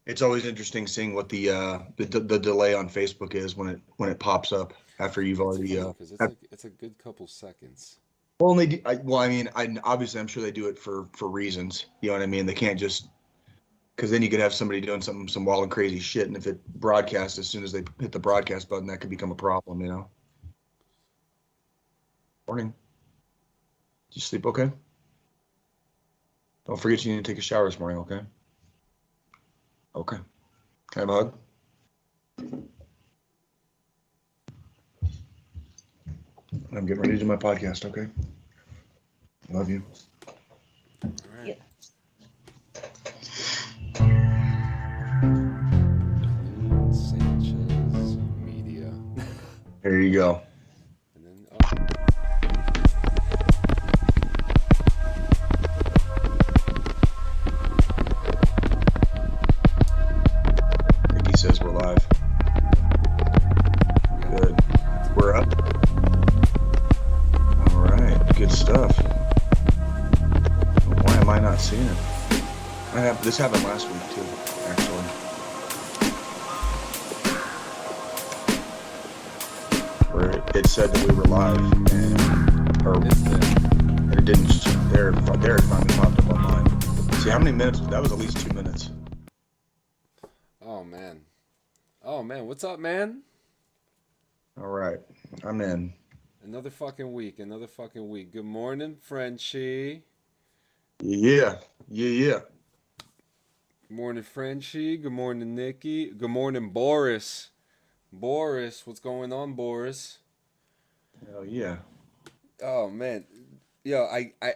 It's always interesting seeing what the delay on Facebook is when it pops up after you've It's already funny because it's a good couple seconds. well, and they do, well, I mean, obviously I'm sure they do it for reasons. You know what I mean? They can't just because then you could have somebody doing some wild and crazy shit, and if it broadcasts as soon as they hit the broadcast button, that could become a problem. You know. Morning. Did you sleep okay? Don't forget you need to take a shower this morning. Okay. Okay. Can I have a hug? I'm getting ready to do my podcast. Okay. Love you. All right. Clean Sanchez Media. There you go. And then, oh, Nikki says we're live. we got Good. We're up. All right. Good stuff. Why am I not seeing it? This happened last week too, actually. Where it said that we were live, it's there. and it didn't. There it finally popped up on mine. See how many minutes? That was at least 2 minutes. Oh, man. Oh, man. What's up, man? All right. I'm in. Another fucking week. Another fucking week. Good morning, Frenchie. Yeah. Yeah. Yeah. Good morning, Frenchie. Good morning, Nikki. Good morning, Boris. Boris, what's going on, Boris? Hell yeah. Oh, man. Yo,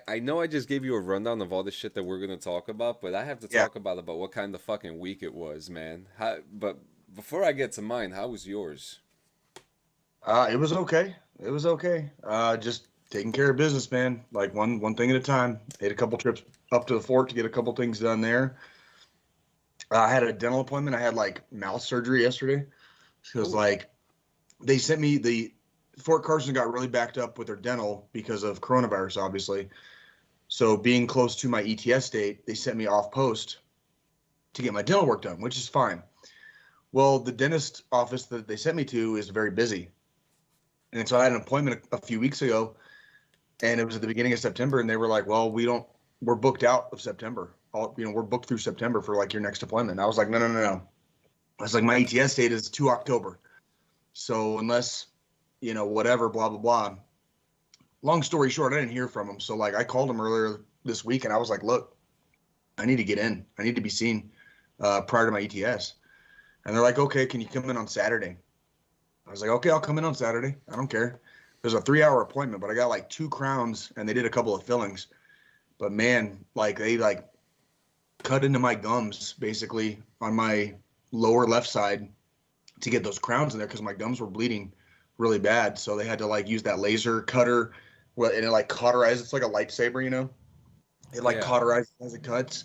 I know I just gave you a rundown of all the shit that we're gonna talk about, but I have to Yeah. talk about what kind of fucking week it was, man. But before I get to mine, how was yours? It was okay. It was okay. Just taking care of business, man. Like one thing at a time. Made a couple trips up to the fort to get a couple things done there. I had a dental appointment. I had like mouth surgery yesterday. So it was Oh, like they sent me the Fort Carson got really backed up with their dental because of coronavirus, obviously. So being close to my ETS date, they sent me off post to get my dental work done, which is fine. Well, the dentist office that they sent me to is very busy. And so I had an appointment a few weeks ago, and it was at the beginning of September, and they were like, "Well, we're booked out of September. We're booked through September for like your next appointment." And I was like, "No, no, no, no." I was like, "My ETS date is to October, so unless whatever, blah blah blah." Long story short, I didn't hear from them, so like I called them earlier this week, and I was like, "Look, I need to get in. I need to be seen prior to my ETS." And they're like, "Okay, can you come in on Saturday?" I was like, "Okay, I'll come in on Saturday. I don't care." There's a 3 hour appointment, but I got like two crowns, and they did a couple of fillings. But man, like they like cut into my gums basically on my lower left side to get those crowns in there because my gums were bleeding really bad. So they had to like use that laser cutter, well, and it like cauterizes. It's like a lightsaber, It like yeah. cauterizes as it cuts.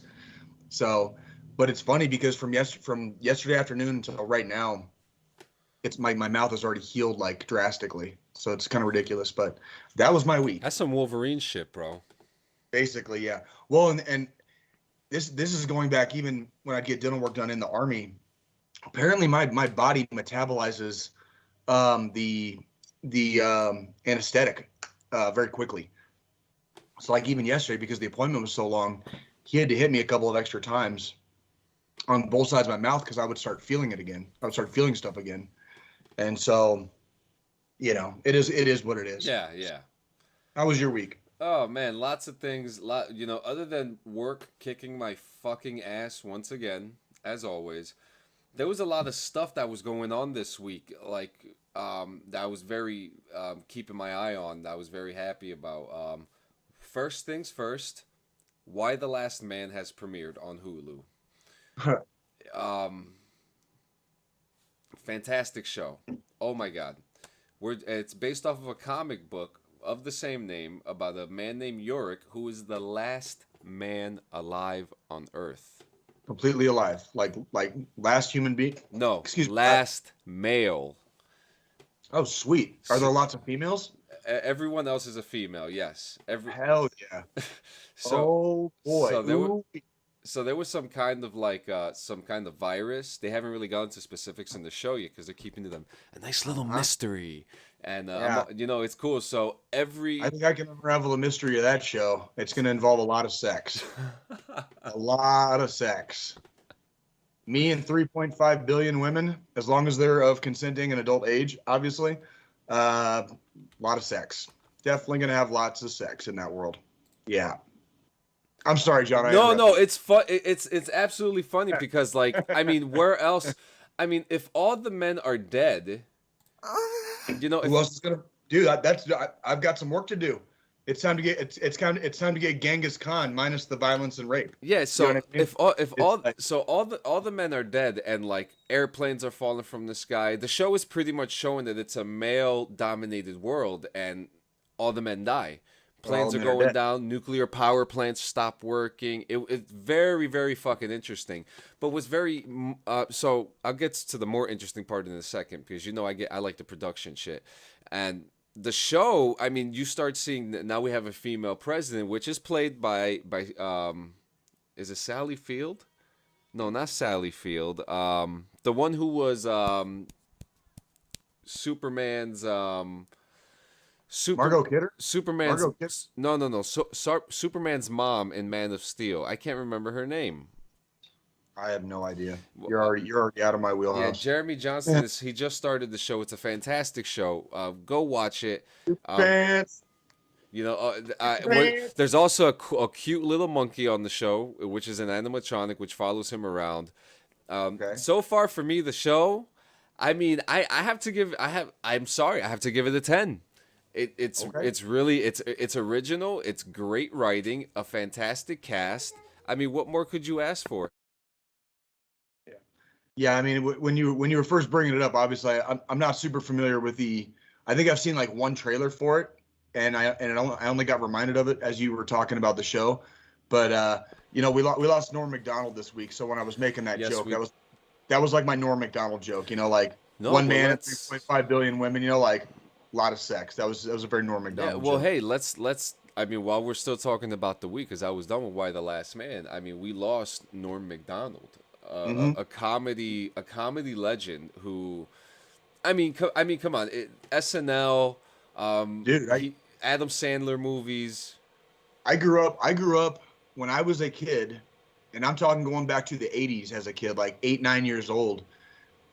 So, but it's funny because from yesterday afternoon until right now, it's my mouth has already healed like drastically. So it's kind of ridiculous. But that was my week, That's some Wolverine shit, bro. basically. Yeah. Well, and this is going back even when I'd get dental work done in the army. Apparently, my body metabolizes the anesthetic very quickly. So like even yesterday, because the appointment was so long, he had to hit me a couple of extra times on both sides of my mouth because I would start feeling it again. I would start feeling stuff again, and so it is what it is. Yeah, yeah. How was your week? Oh man, lots of things. Other than work kicking my fucking ass once again, as always. There was a lot of stuff that was going on this week, like that I was very keeping my eye on. That I was very happy about. First things first, Why the Last Man has premiered on Hulu. Um, Fantastic show. Oh my god. It's based off of a comic book of the same name about a man named Yorick who is the last man alive on Earth. Completely alive, like last human being. No, Excuse me. last male. Oh, sweet. Are there So, lots of females? everyone else is a female. Yes. Hell yeah. So Oh boy. so there were Ooh. So there was some kind of virus. They haven't really gone into specifics in the show yet because they're keeping them a nice little Uh-huh. mystery. And Yeah. it's cool. So I every think I can unravel the mystery of that show. It's going to involve a lot of sex. A lot of sex. Me and 3.5 billion women, as long as they're of consenting and adult age, obviously. A lot of sex. Definitely going to have lots of sex in that world. Yeah. I'm sorry, John. I no, no, interrupted. it's fun. It's absolutely funny because where else? I mean, if all the men are dead, Who if else is going to do that? I've got some work to do. It's time to get it's time to get Genghis Khan minus the violence and rape. yeah, You know so what I mean? if It's all like, so all the men are dead and like airplanes are falling from the sky, the show is pretty much showing that it's a male dominated world and all the men die. all Planes the are men are going dead. down, nuclear power plants stop working. It's very very fucking interesting. But what's very so I'll get to the more interesting part in a second because I like the production shit. And the show, I mean, you start seeing now we have a female president, which is played by is it Sally Field? No, not Sally Field. The one who was Superman's super Margot Kidder? Superman's Margot Kidder? no Superman's mom in Man of Steel. I can't remember her name. I have no idea. Well, You're already out of my Yeah, wheelhouse. Jeremy Johnston is he just started the show. It's a fantastic show. Go watch it. Um, Pants. Pants. There's also a cute little monkey on the show, which is an animatronic, which follows him around. Okay. So far for me, the show, I mean, I have to give, I'm sorry, I have to give it a 10. Okay. It's original. It's great writing, a fantastic cast. I mean, what more could you ask for? Yeah. Yeah. I mean, when you were first bringing it up, obviously, I'm not super familiar with the. I think I've seen like one trailer for it, and I only got reminded of it as you were talking about the show. But we lost Norm Macdonald this week, so when I was making that Yes, joke, we that was like my Norm Macdonald joke. Like no, one well man and let's 3.5 billion women. Like a lot of sex. That was a very Norm Yeah, Macdonald well, joke. hey, let's. I mean, while we're still talking about the week, because I was done with Why the Last Man. I mean, we lost Norm Macdonald, Hmm. a comedy legend who. I mean, come on, SNL, Dude, he Adam Sandler movies. I grew up when I was a kid, and I'm talking going back to the 80s as a kid, like 8, 9 years old.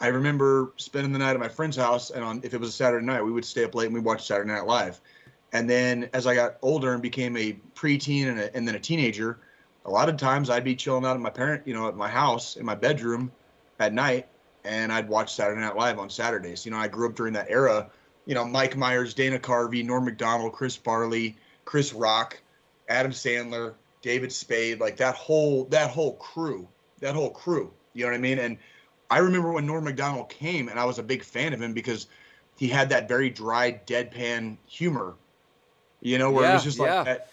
I remember spending the night at my friend's house, and if it was a Saturday night, we would stay up late and we watch Saturday Night Live. And then as I got older and became a preteen and then a teenager, a lot of times I'd be chilling out at at my house in my bedroom at night, and I'd watch Saturday Night Live on Saturdays. I grew up during that era. Mike Myers, Dana Carvey, Norm Macdonald, Chris Farley, Chris Rock, Adam Sandler, David Spade, like that whole crew, that whole crew. You know what I mean? And I remember when Norm Macdonald came, and I was a big fan of him because he had that very dry, deadpan humor. Where it was Yeah, just like yeah. that.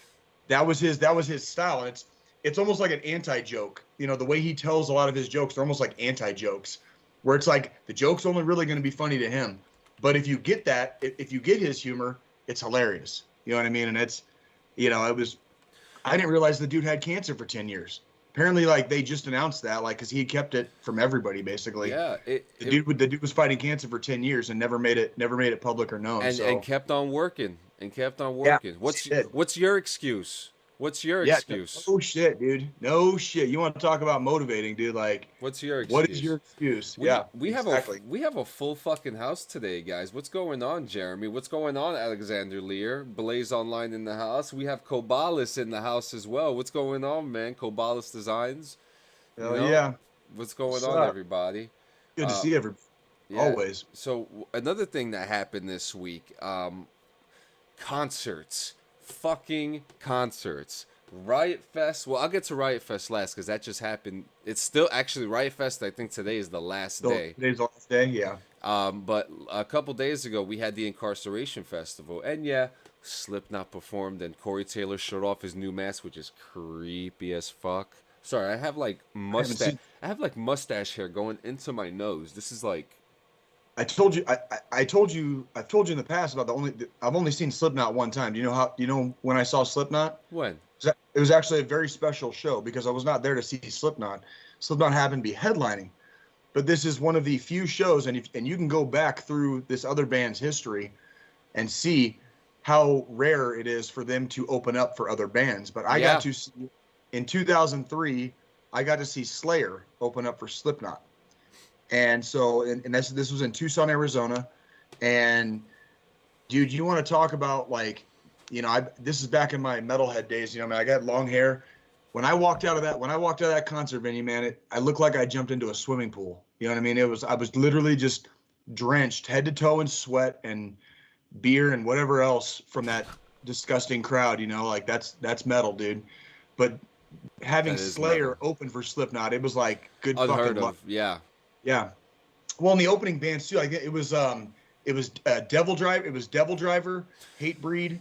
That was his style, and it's almost like an anti joke. The way he tells a lot of his jokes, they're almost like anti jokes, where it's like the joke's only really going to be funny to him, but if you get that, if you get his humor, it's hilarious. You know what I mean? And it was. I didn't realize the dude had cancer for 10 years. Apparently, like they just announced that, like, because he kept it from everybody, basically. Yeah, The dude was fighting cancer for 10 years and never made it public or known. and So kept on working and kept on yeah, working. he did. What's your excuse? What's your Yeah, excuse? no shit, dude. No shit. You want to talk about motivating, dude? Like, What's your what is excuse? your excuse? We Yeah, we have a exactly. we have a full fucking house today, guys. What's going on, Jeremy? What's going on, Alexander Lear? Blaze Online in the house. We have Kobalis in the house as well. What's going on, man? Kobalis Designs. You Hell know yeah. what's going What's on, up? everybody? Good to Uh, see everybody. yeah. Always. So another thing that happened this week, concerts, fucking concerts. Riot Fest. Well, I'll get to Riot Fest last because that just happened. It's still actually Riot Fest. I think today is the last So day. today's the last day. Yeah. But a couple days ago, we had the Incarceration Festival, and yeah, Slipknot performed, and Corey Taylor showed off his new mask, which is creepy as fuck. Sorry, I have like I haven't mustache. seen. I have like mustache hair going into my nose. This is like I told you. I told you. I've told you in the past about I've only seen Slipknot one time. Do you know when I saw Slipknot? when? It was actually a very special show because I was not there to see Slipknot. Slipknot happened to be headlining, but this is one of the few shows, and you can go back through this other band's history and see how rare it is for them to open up for other bands. But I got to see, in 2003, I got to see Slayer open up for Slipknot. And so, and this was in Tucson, Arizona. And dude, you want to talk about like, this is back in my metalhead days. I got long hair. When I walked out of that concert venue, man, I looked like I jumped into a swimming pool. You know what I mean? I was literally just drenched head to toe in sweat and beer and whatever else from that disgusting crowd. Like that's metal, dude. But having Slayer open for Slipknot, it was like good fucking luck. Yeah. Yeah. Well, in the opening bands too, it was Devil Driver, Hatebreed,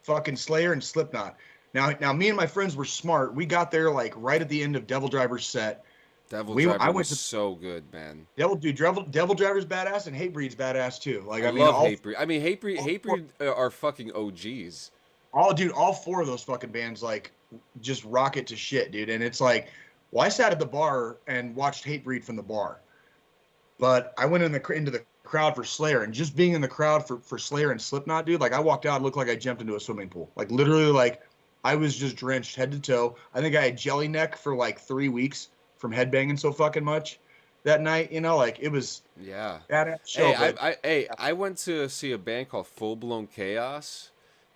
fucking Slayer, and Slipknot. Now, me and my friends were smart. We got there like right at the end of Devil Driver's set. Devil Driver was so good, man. Devil Driver's badass, and Hatebreed's badass too. Like I love Hatebreed. I mean, Hatebreed are fucking OGs. All four of those fucking bands like just rock it to shit, dude. And it's like, well, I sat at the bar and watched Hatebreed from the bar, but I went into the crowd for Slayer, and just being in the crowd for Slayer and Slipknot, dude, like I walked out and looked like I jumped into a swimming pool. Like literally, like I was just drenched head to toe. I think I had jelly neck for like 3 weeks from headbanging so fucking much that night. Like it was badass show. I went to see a band called Full Blown Chaos,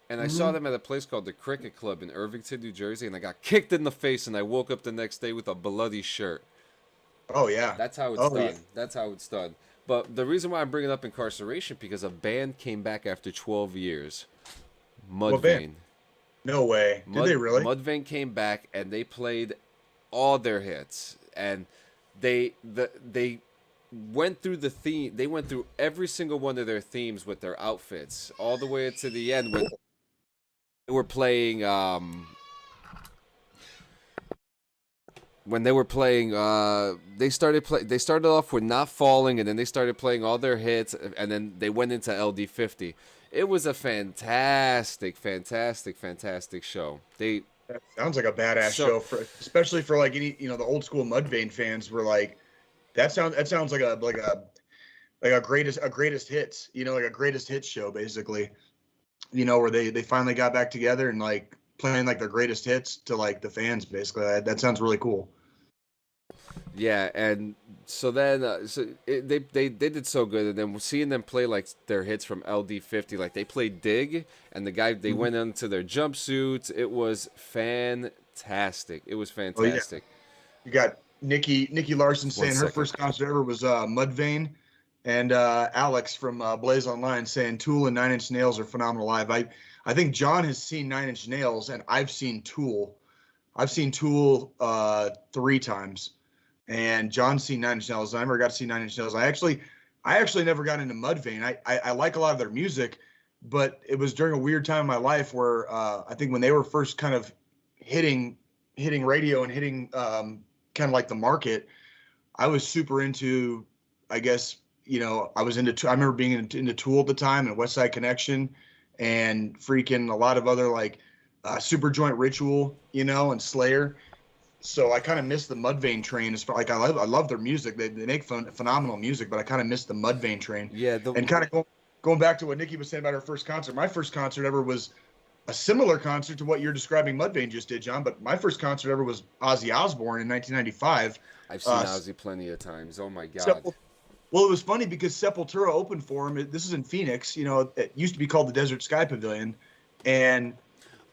and I saw them at a place called the Cricket Club in Irvington, New Jersey, and I got kicked in the face, and I woke up the next day with a bloody shirt. Oh yeah, that's how it's done. Yeah. That's how it's done. But the reason why I'm bringing up Incarceration, because a band came back after 12 years. Mudvayne. No way. Did they really? Mudvayne came back and they played all their hits, and they went through the theme. They went through every single one of their themes with their outfits all the way to the end when they were playing. When they were playing, they started off with Not Falling, and then they started playing all their hits, and then they went into LD50. It was a fantastic show. That sounds like a badass show, especially for like any the old school Mudvayne fans were like, that sounds like a greatest hits, like a greatest hits show basically, where they finally got back together and like playing like their greatest hits to like the fans basically. That sounds really cool. Yeah, and so then they did so good, and then seeing them play like their hits from LD50, like they played Dig, and they went into their jumpsuits. It was fantastic. It was fantastic. Oh, yeah. You got Nikki Larson saying her first concert ever was Mudvayne, and Alex from Blaze Online saying Tool and Nine Inch Nails are phenomenal live. I think John has seen Nine Inch Nails, and I've seen Tool. I've seen Tool 3 times. And John's seen Nine Inch Nails. I never got to see Nine Inch Nails. I actually never got into Mudvayne. I like a lot of their music, but it was during a weird time in my life where I think when they were first kind of hitting radio and hitting kind of like the market, I was super into, I guess, I was into, I remember being into Tool at the time and West Side Connection and freaking a lot of other like Super Joint Ritual, and Slayer. So I kind of missed the Mudvayne train. As far like I love their music. They make phenomenal music, but I kind of missed the Mudvayne train. Yeah. And kind of going back to what Nikki was saying about her first concert. My first concert ever was a similar concert to what you're describing Mudvayne just did, John. But my first concert ever was Ozzy Osbourne in 1995. I've seen Ozzy plenty of times. Oh my God. Well, it was funny because Sepultura opened for him. This is in Phoenix. It used to be called the Desert Sky Pavilion, and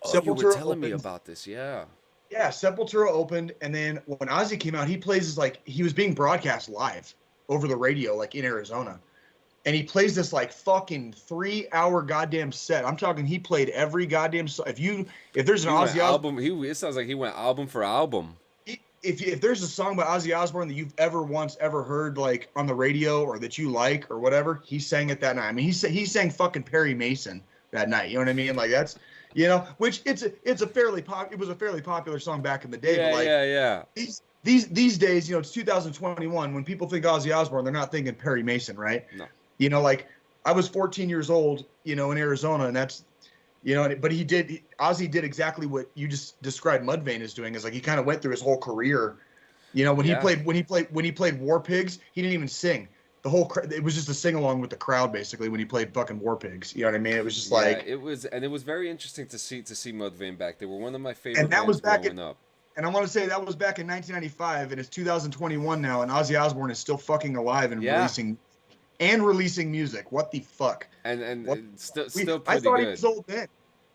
Sepultura you were telling me about this, yeah. Yeah, Sepultura opened, and then when Ozzy came out, he plays he was being broadcast live over the radio, like in Arizona, and he plays this like fucking 3-hour goddamn set. I'm talking, he played every goddamn song. If there's an Ozzy album, it sounds like he went album for album. If there's a song by Ozzy Osbourne that you've ever heard like on the radio or that you like or whatever, he sang it that night. I mean, he sang fucking Perry Mason that night. You know what I mean? Like that's. Which it was a fairly popular song back in the day. Yeah, but like, yeah. These days, it's 2021. When people think Ozzy Osbourne, they're not thinking Perry Mason, right? No. Like I was 14 years old, in Arizona, and that's, You know, but Ozzy did exactly what you just described Mudvayne is doing. Is like he kind of went through his whole career. You know, Yeah. when he played War Pigs, he didn't even sing. It was just a sing along with the crowd basically when he played fucking War Pigs. You know what I mean? It was just Yeah, like, it was very interesting to see Mudvayne back. They were one of my and favorite that was bands back in, growing up. and I want to say that was back in 1995, and it's 2021 now, and Ozzy Osbourne is still fucking alive Yeah, and releasing music. What the fuck? and What it's still we? still I pretty thought he good. was old then.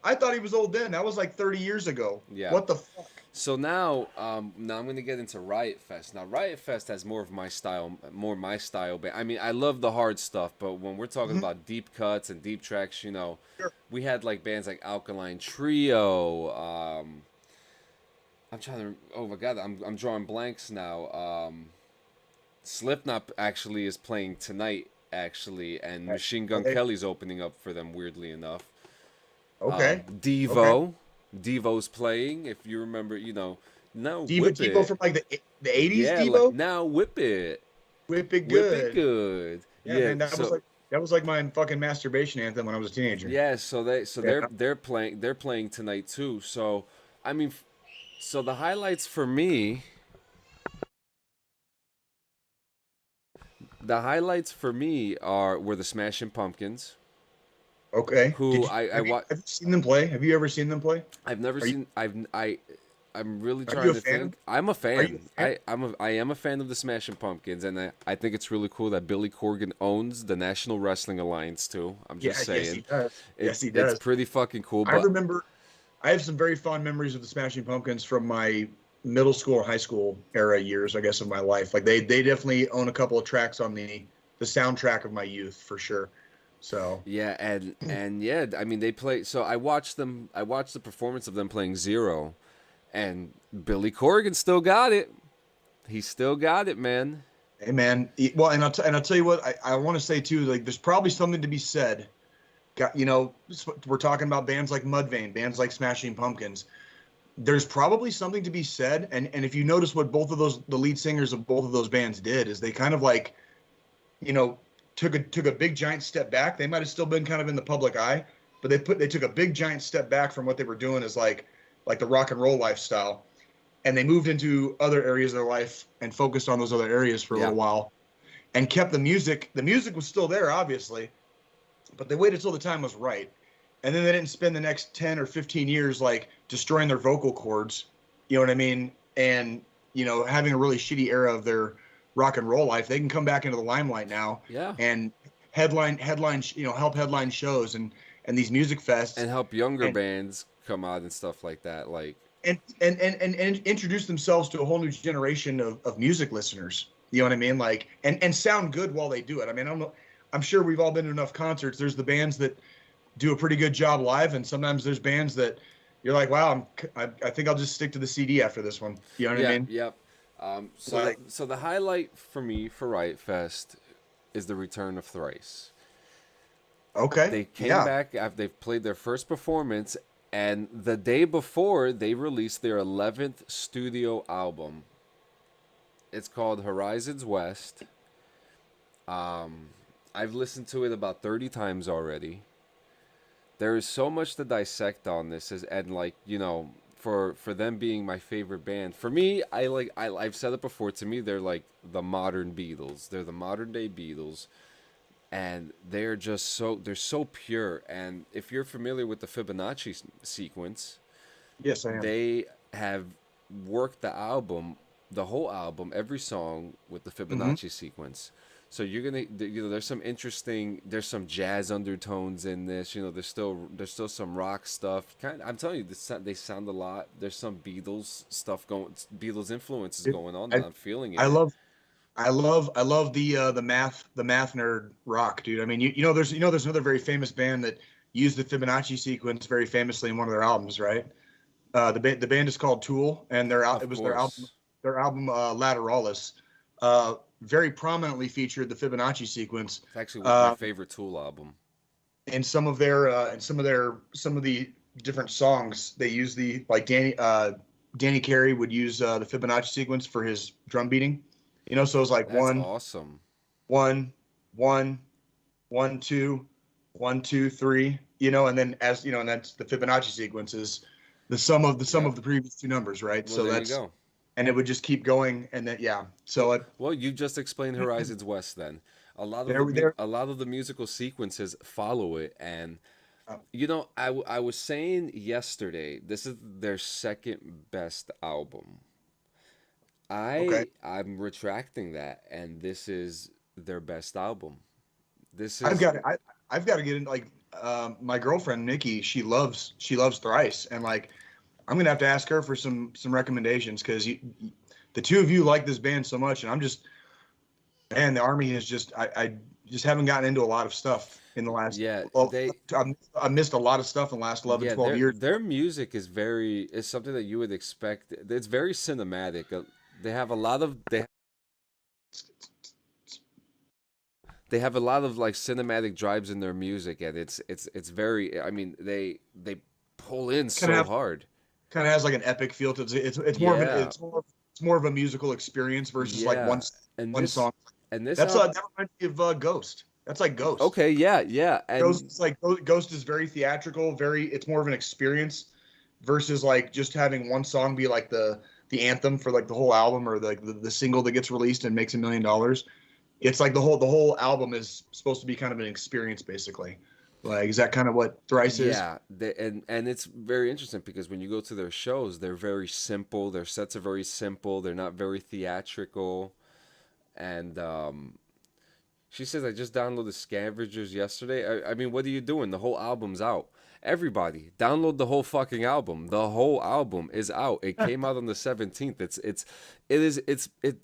I thought he was old then. That was like 30 years ago. Yeah. What the fuck? So now I'm gonna get into Riot Fest. Now Riot Fest has more of my style, more my style. But I mean, I love the hard stuff, but when we're talking Mhm. about deep cuts and deep tracks, Sure. we had like bands like Alkaline Trio. I'm trying to. Oh my god, I'm drawing blanks now. Slipknot actually is playing tonight, actually, and Okay. Machine Gun Okay. Kelly's opening up for them. Weirdly enough, Okay. Okay. Devo's playing. If you remember, now whip Devo it. from like the 80s. Yeah, like Devo, now whip it, whip it whip it good. good. Yeah, Yeah, man, so that was like my fucking masturbation anthem when I was a teenager. yeah, so Yeah. they're playing tonight too. So I mean, so the highlights for me, were the Smashing Pumpkins, Okay. who I wa- Have you seen them play? Have you ever seen them play? I've never Are you seen. I'm really are you trying a to fan? think. I'm a Are you fan. a fan? I am a fan of the Smashing Pumpkins, and I think it's really cool that Billy Corgan owns the National Wrestling Alliance too. I'm just Yeah, yes, he saying, does. Yes, he it's does. pretty fucking cool. I But remember I have some very fond memories of the Smashing Pumpkins from my middle school or high school era years, I guess, of my life. Like they definitely own a couple of tracks on the soundtrack of my youth for sure. So yeah, and yeah, I mean they play. So I watched them. I watched the performance of them playing Zero, and Billy Corgan still got it. He still got it, man. hey man, well, and I'll tell you what I want to say too. Like, there's probably something to be said. We're talking about bands like Mudvayne, bands like Smashing Pumpkins. There's probably something to be said, and if you notice what the lead singers of both of those bands did, is they kind of like, you know, took a big giant step back. They might have still been kind of in the public eye, but they took a big giant step back from what they were doing as like the rock and roll lifestyle, and they moved into other areas of their life and focused on those other areas for a Yeah, little while and kept the music. The music was still there, obviously, but they waited till the time was right. And then they didn't spend the next 10 or 15 years like destroying their vocal cords, you know what I mean? And, having a really shitty era of their rock and roll life. They can come back into the limelight now yeah, and help headline shows and these music fests and help younger and bands come out and stuff like that. Like, and introduce themselves to a whole new generation of music listeners. You know what I mean? Like, and sound good while they do it. I mean, I'm sure we've all been to enough concerts. There's the bands that do a pretty good job live, and sometimes there's bands that you're like, wow, I think I'll just stick to the CD after this one. You know what I yeah, mean? yep. Like, So the highlight for me for Riot Fest is the Return of Thrice. okay, They came yeah, back after they've played their first performance, and the day before they released their 11th studio album. It's called Horizons West. I've listened to it about 30 times already. There is so much to dissect on this, and like for them being my favorite band. For me, I've said it before. To me, they're like the modern Beatles. They're the modern day Beatles, and they're so pure. And if you're familiar with the Fibonacci sequence, yes, I am. they have worked the whole album, every song with the Hmm. Fibonacci sequence. So you're gonna, there's some jazz undertones in this. There's still some rock stuff. I'm telling you, they sound a lot. There's some Beatles influences It, going on that I I'm feeling I in it. love I love the math nerd rock, dude. I mean, there's another very famous band that used the Fibonacci sequence very famously in one of their albums, right? The band is called Tool, and Of it was their album course, Lateralis. Very prominently featured the Fibonacci sequence it's actually my uh, favorite Tool album. in some of the different songs. They use the like Danny Carey would use the Fibonacci sequence for his drum beating. So it's like That's one, awesome. one, one, 1 2 1 2 3. and then and that's the Fibonacci sequence is the sum of the previous two numbers, right? Well, So there you that's go. and it would just keep going, and then So Well, you just explained Horizons West. Then there. a lot of the musical sequences follow it, and Uh, I was saying yesterday, this is their second best album. okay, I'm retracting that, and this is their best album. This I've is got I've got to get in my girlfriend Nikki. She loves Thrice, and I'm gonna have to ask her for some recommendations because the two of you like this band so much, and I'm just man, the Army has just I just haven't gotten into a lot of stuff in the last. yeah Well, they I missed a lot of stuff in the last 11, yeah 12 years. their music is something that you would expect. It's very cinematic. They have a lot of they have a lot of like cinematic drives in their music, and it's very. I mean, they pull in Kind of so have hard. kind of has like an epic feel to it. It's more of an Yeah, it's more of a musical experience versus like yeah, and one this song. and this That's album. that reminds me of Ghost. That's like Ghost. Okay, yeah, Ghost and is like Ghost is very theatrical, it's more of an experience versus like just having one song be like the anthem for like the whole album or the single that gets released and makes $1 million. It's like the whole album is supposed to be kind of an experience basically. Like is that kind of what Thrice is? yeah, and it's very interesting because when you go to their shows, they're very simple. Their sets are very simple. They're not very theatrical, and she says, I just downloaded Scavengers yesterday. I mean, what are you doing? The whole album's out. Everybody, download the whole fucking album. The whole album is out. It came out on the 17th. It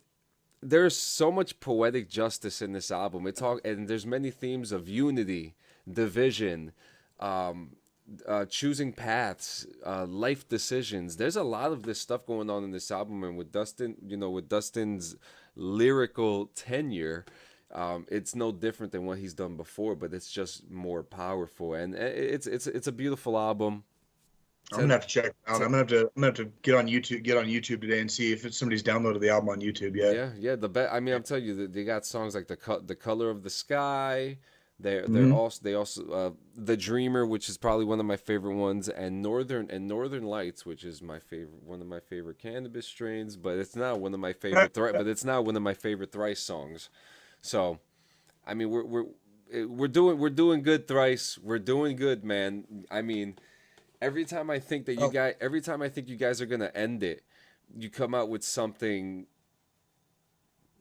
there's so much poetic justice in this album. And there's many themes of unity, division, um, choosing paths, life decisions. There's a lot of this stuff going on in this album, and with Dustin, with Dustin's lyrical tenure, it's no different than what he's done before, but it's just more powerful, and it's a beautiful album. I'm gonna To, have to check it out. to I'm gonna have to get on YouTube today and see if somebody's downloaded the album on YouTube yet. yeah, the best. I mean, I'm telling you, they got songs like the color of the sky. Hmm. They also the Dreamer, which is probably one of my favorite ones, and Northern Lights, which is one of my favorite cannabis strains, but it's not one of my favorite but it's not one of my favorite Thrice songs. So, I mean, we're doing good, Thrice. We're doing good, man. I mean, Oh, every time I think you guys are gonna end it, you come out with something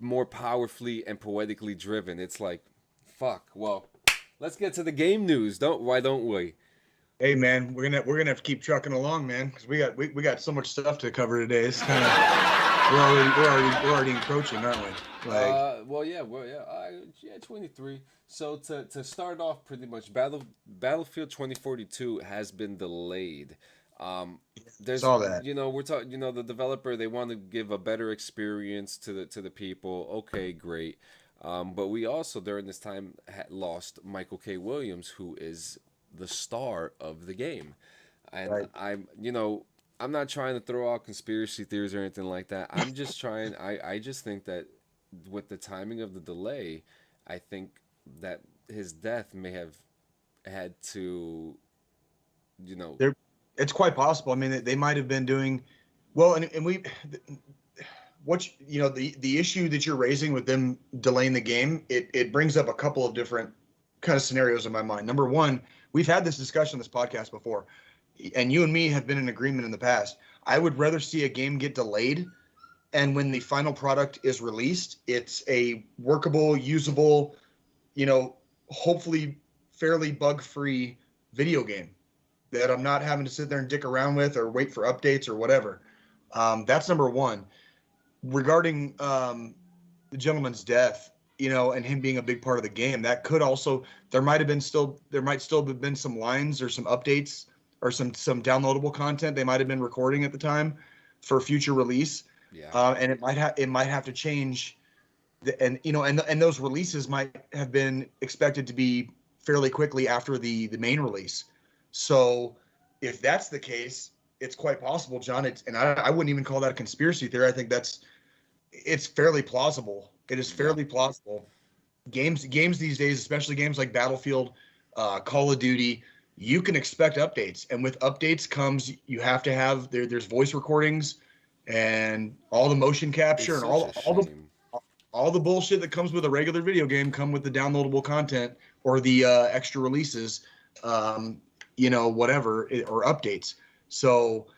more powerfully and poetically driven. It's like, fuck. Well, let's get to the game news. Why don't we? hey man, we're gonna have to keep trucking along, man, because we got so much stuff to cover today. It's kind of we're already encroaching, aren't we? Yeah, 23. So to start off, pretty much Battlefield 2042 has been delayed. Um, there's, Saw that. we're talking, the developer, they want to give a better experience to the people. Okay, great. But we also during this time had lost Michael K. Williams, who is the star of the game, and Right. I'm not trying to throw out conspiracy theories or anything like that. I'm just trying. I just think that with the timing of the delay, I think that his death may have had to, you know, There, it's quite possible. I mean, they might have been doing well, and we the issue that you're raising with them delaying the game, it brings up a couple of different kind of scenarios in my mind. Number one, we've had this discussion on this podcast before, and you and me have been in agreement in the past. I would rather see a game get delayed, and when the final product is released, it's a workable, usable, you know, hopefully fairly bug-free video game that I'm not having to sit there and dick around with or wait for updates or whatever. That's number one. Regarding the gentleman's death, and him being a big part of the game, that could also there might still have been some lines or some updates or some downloadable content they might have been recording at the time for future release, yeah, and it might have to change, and those releases might have been expected to be fairly quickly after the main release. So if that's the case, it's quite possible, John. I wouldn't even call that a conspiracy theory. I think it's fairly plausible. It is yeah, fairly plausible. Games these days, especially games like Battlefield, Call of Duty, you can expect updates. And with updates comes, you have to have there's voice recordings and all the motion capture It's and such a shame. all the bullshit that comes with a regular video game come with the downloadable content or the extra releases, whatever, or updates. So,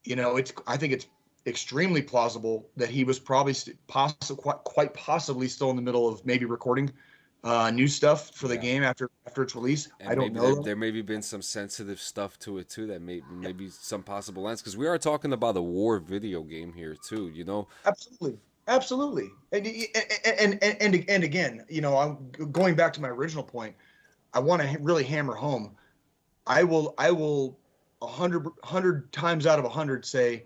I think it's extremely plausible that he was probably quite possibly still in the middle of maybe recording new stuff for the Yeah. game after its release. I And don't maybe know though. there maybe been some sensitive stuff to it too, that maybe some possible lens, because we are talking about a war video game here too, you know. Absolutely, absolutely, and again, I'm going back to my original point. I want to really hammer home. I will 100 times out of 100 say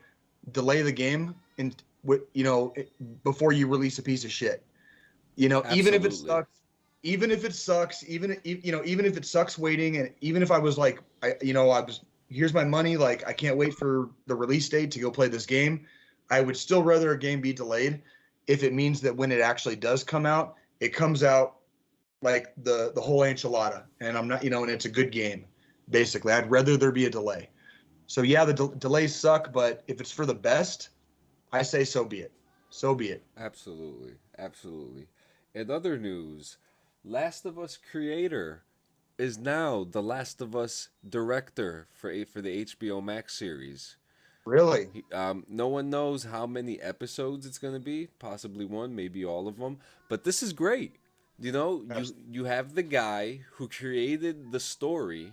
delay the game and before you release a piece of shit. Even if it Absolutely. sucks, even if it sucks waiting, and even if I was like, I was, here's my money, like I can't wait for the release date to go play this game. I would still rather a game be delayed if it means that when it actually does come out, it comes out like the whole enchilada, and I'm not, and it's a good game. Basically, I'd rather there be a delay. So yeah, the delays suck, but if it's for the best, I say so be it. So be it. Absolutely. Absolutely. In other news, Last of Us creator is now the Last of Us director for the HBO Max series. Really? No one knows how many episodes it's going to be. Possibly one, maybe all of them. But this is great. You know, you have the guy who created the story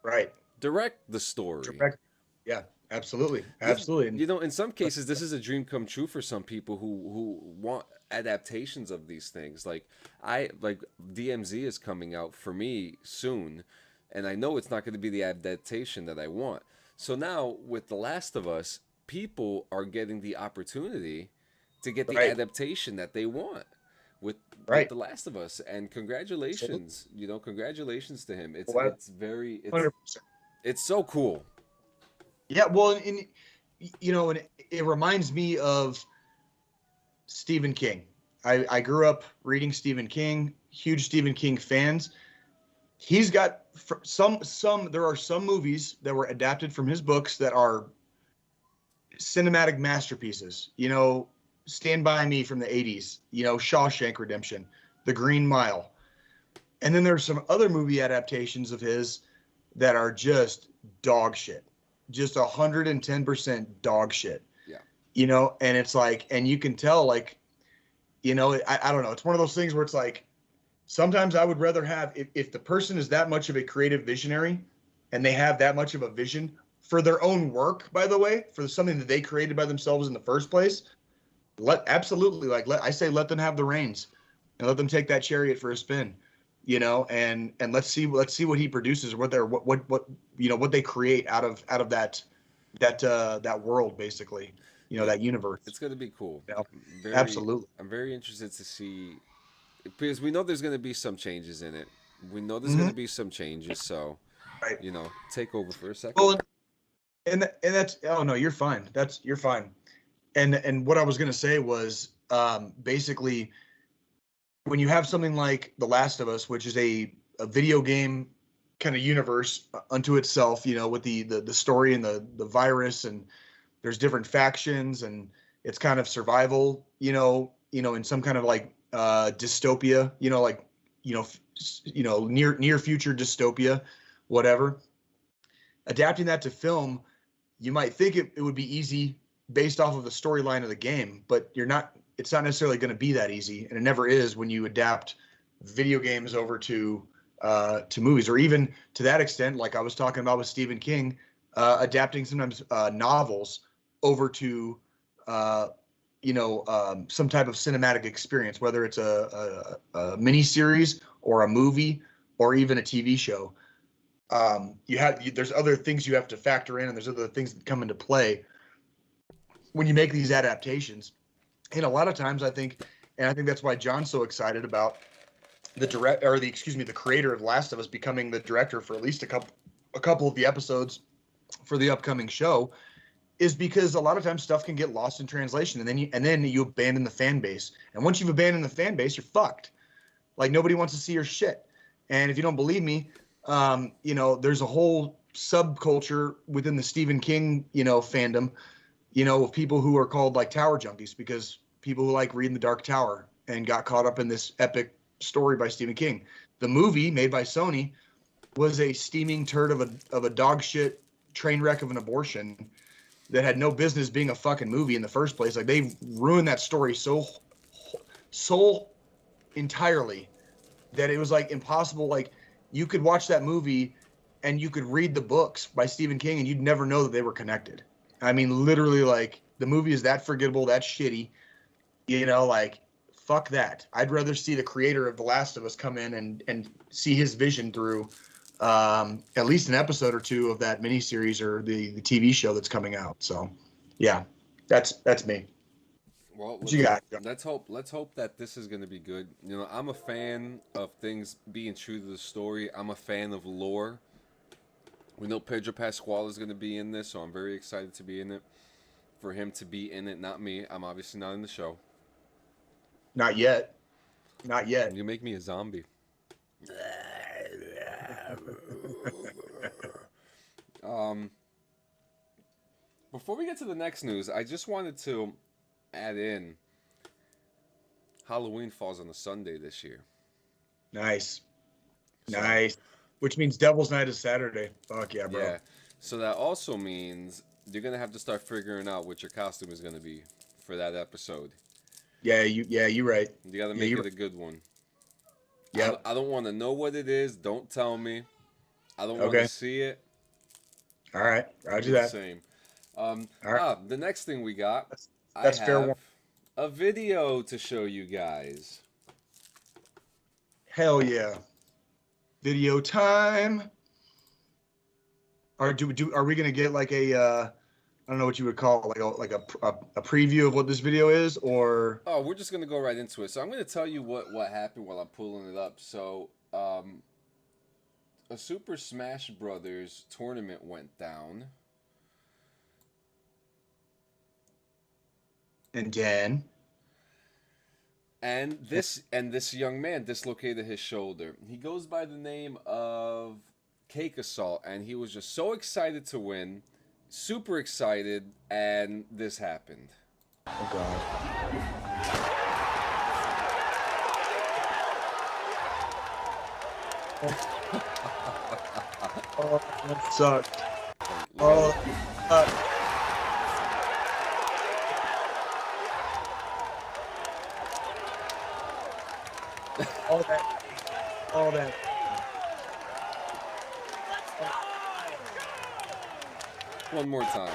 Right. direct the story. Direct. Yeah, absolutely. This, Absolutely. And you know, in some cases, this is a dream come true for some people who want adaptations of these things. Like DMZ is coming out for me soon, and I know it's not going to be the adaptation that I want. So now with The Last of Us, people are getting the opportunity to get the right. adaptation that they want with Right. The Last of Us. And Absolutely. congratulations, congratulations to him. It's Well, it's very 100%. it's so cool. Yeah, well, and it reminds me of Stephen King. I grew up reading Stephen King, huge Stephen King fans. He's got there are some movies that were adapted from his books that are cinematic masterpieces. Stand By Me from the 80s, Shawshank Redemption, The Green Mile. And then there's some other movie adaptations of his that are just dog shit. Just 110% dog shit. Yeah. And it's like, and you can tell, like, I don't know. It's one of those things where it's like, sometimes I would rather have, if the person is that much of a creative visionary and they have that much of a vision for their own work, by the way, for something that they created by themselves in the first place, let them have the reins and let them take that chariot for a spin, and let's see what he produces, what they create out of that world, basically, It, that universe. it's gonna be cool. You know? Very, Absolutely. I'm very interested to see, because we know there's gonna be some changes in it. We know there's Hmm. gonna be some changes. So, Right. take over for a second. Well, and that's, oh no, you're fine. And what I was gonna say was, basically, when you have something like The Last of Us, which is a video game kind of universe unto itself, with the story and the virus, and there's different factions, and it's kind of survival, in some kind of like dystopia, like, near future dystopia, whatever. Adapting that to film, you might think it would be easy based off of the storyline of the game, but it's not necessarily going to be that easy, and it never is when you adapt video games over to movies, or even to that extent, like I was talking about with Stephen King, adapting sometimes novels over to some type of cinematic experience, whether it's a mini series or a movie or even a TV show. There's other things you have to factor in, and there's other things that come into play when you make these adaptations. And a lot of times, I think that's why John's so excited about the creator of Last of Us becoming the director for at least a couple of the episodes for the upcoming show, is because a lot of times stuff can get lost in translation, and then you abandon the fan base. And once you've abandoned the fan base, you're fucked. Like, nobody wants to see your shit. And if you don't believe me, There's a whole subculture within the Stephen King, fandom, of people who are called like tower junkies because people who like reading The Dark Tower and got caught up in this epic story by Stephen King. The movie made by Sony was a steaming turd of a dog shit train wreck of an abortion that had no business being a fucking movie in the first place. Like they ruined that story so entirely that it was like impossible. Like you could watch that movie and you could read the books by Stephen King and you'd never know that they were connected. I mean, literally, like the movie is that forgettable, that shitty, like fuck that. I'd rather see the creator of The Last of Us come in and see his vision through at least an episode or two of that miniseries or the TV show that's coming out. So yeah, that's me. Well, what you got? Let's hope that this is going to be good. I'm a fan of things being true to the story. I'm a fan of lore. We know Pedro Pascal is going to be in this, so I'm very excited to be in it. For him to be in it, not me. I'm obviously not in the show. Not yet. You make me a zombie. Before we get to the next news, I just wanted to add in Halloween falls on a Sunday this year. Nice. Which means Devil's Night is Saturday. Fuck yeah, bro. Yeah. So that also means you're gonna have to start figuring out what your costume is gonna be for that episode. Yeah, you're right. You gotta make it a good one. Yeah. I don't want to know what it is. Don't tell me. I don't want to see it. All right, Roger that. Same. All right. The next thing we got, that's fair. A video to show you guys. Hell yeah. Video time. Are we gonna get like a I don't know what you would call it, like a preview of what this video is, or? Oh, we're just gonna go right into it. So I'm gonna tell you what happened while I'm pulling it up. So a Super Smash Brothers tournament went down. And then? And this young man dislocated his shoulder. He goes by the name of Cake Assault, and he was just so excited to win, super excited, and this happened. Oh God. Oh, that sucked. Oh, all that. One more time.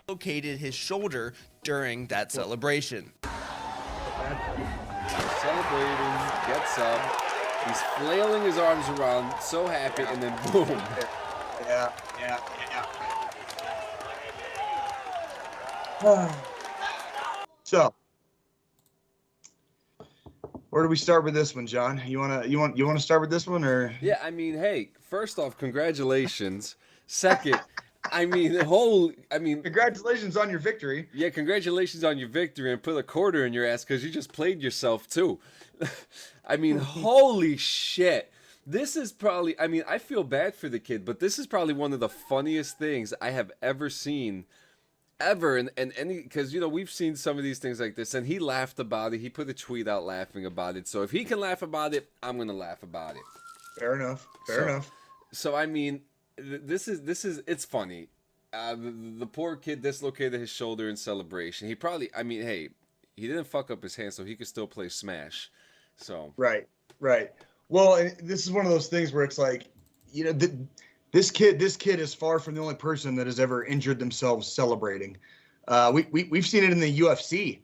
Located his shoulder during that celebration. He's celebrating, gets up, he's flailing his arms around, so happy, and then boom. Yeah. So, where do we start with this one, John? You wanna start with this one, or? Yeah, I mean, hey, first off, congratulations. Second, congratulations on your victory. Yeah, congratulations on your victory, and put a quarter in your ass because you just played yourself too. I mean, holy shit. This is probably, I feel bad for the kid, but this is probably one of the funniest things I have ever seen. Ever. And any, because, we've seen some of these things like this, and he laughed about it. He put a tweet out laughing about it. So if he can laugh about it, I'm going to laugh about it. Fair enough. So, this is, it's funny. The poor kid dislocated his shoulder in celebration. He probably, he didn't fuck up his hand, so he could still play Smash. So. Right. Well, this is one of those things where it's like, this kid is far from the only person that has ever injured themselves celebrating. We've seen it in the UFC.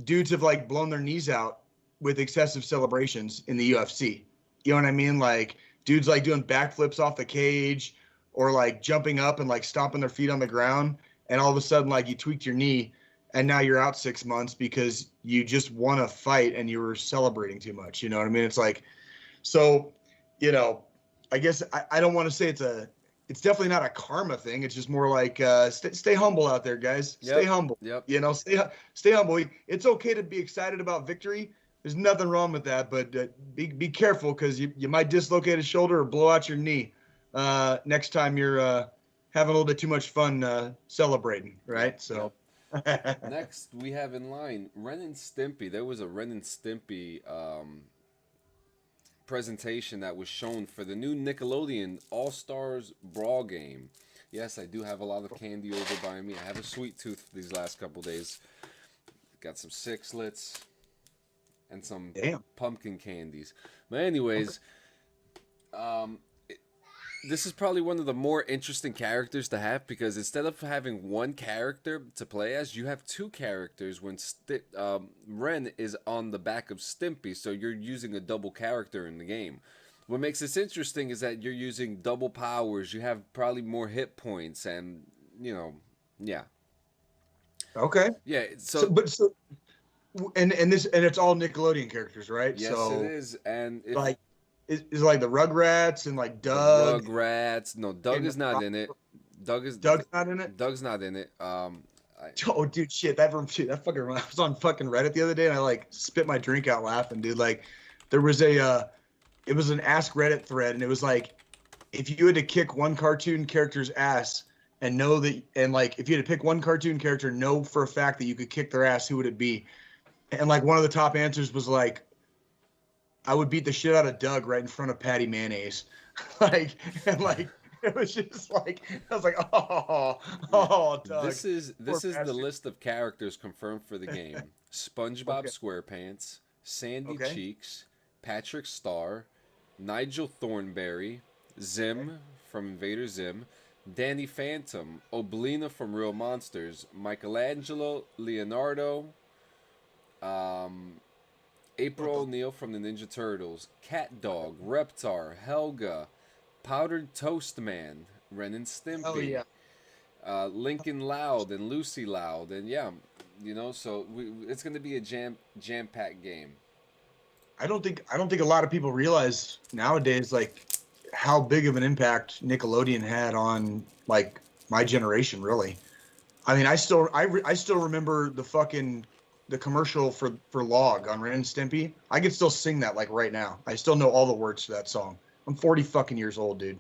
Dudes have like blown their knees out with excessive celebrations in the UFC. You know what I mean? Like dudes like doing backflips off the cage or like jumping up and like stomping their feet on the ground. And all of a sudden, like you tweaked your knee and now you're out 6 months because you just won a fight and you were celebrating too much. You know what I mean? It's like, so, I guess I don't want to say it's definitely not a karma thing. It's just more like stay humble out there, guys. Stay humble. Yep. Stay humble. It's okay to be excited about victory. There's nothing wrong with that, but be careful because you might dislocate a shoulder or blow out your knee. next time you're having a little bit too much fun celebrating, right? So. Next, we have in line Ren and Stimpy. There was a Ren and Stimpy presentation that was shown for the new Nickelodeon All Stars Brawl game. Yes, I do have a lot of candy over by me. I have a sweet tooth these last couple days. Got some sixlets and some pumpkin candies. But anyways, this is probably one of the more interesting characters to have because instead of having one character to play as, you have two characters when Ren is on the back of Stimpy, so you're using a double character in the game. What makes this interesting is that you're using double powers, you have probably more hit points, and, yeah. Okay. Yeah, and it's all Nickelodeon characters, right? Yes, so, it is, and like, is like the Rugrats and like Doug. The Rugrats. No, Doug is not in it. Doug's not in it. Doug's not in it. Oh, dude, shit! That fucking. I was on fucking Reddit the other day and I like spit my drink out laughing, dude. Like, there was it was an Ask Reddit thread and it was like, if you had to kick one cartoon character's ass and know that, and like if you had to pick one cartoon character, know for a fact that you could kick their ass, who would it be? And like one of the top answers was like, I would beat the shit out of Doug right in front of Patty Mayonnaise. It was just like, I was like, oh, Doug. This is the list of characters confirmed for the game. SpongeBob SquarePants, Sandy Cheeks, Patrick Star, Nigel Thornberry, Zim from Invader Zim, Danny Phantom, Oblina from Real Monsters, Michelangelo, Leonardo, April O'Neil from the Ninja Turtles, Cat Dog, Reptar, Helga, Powdered Toast Man, Ren and Stimpy, Lincoln Loud and Lucy Loud, and so it's going to be a jam-packed game. I don't think a lot of people realize nowadays like how big of an impact Nickelodeon had on like my generation. Really, I mean, I still remember the commercial for Log on Ren and Stimpy. I could still sing that like right now. I still know all the words to that song. I'm 40 fucking years old, dude.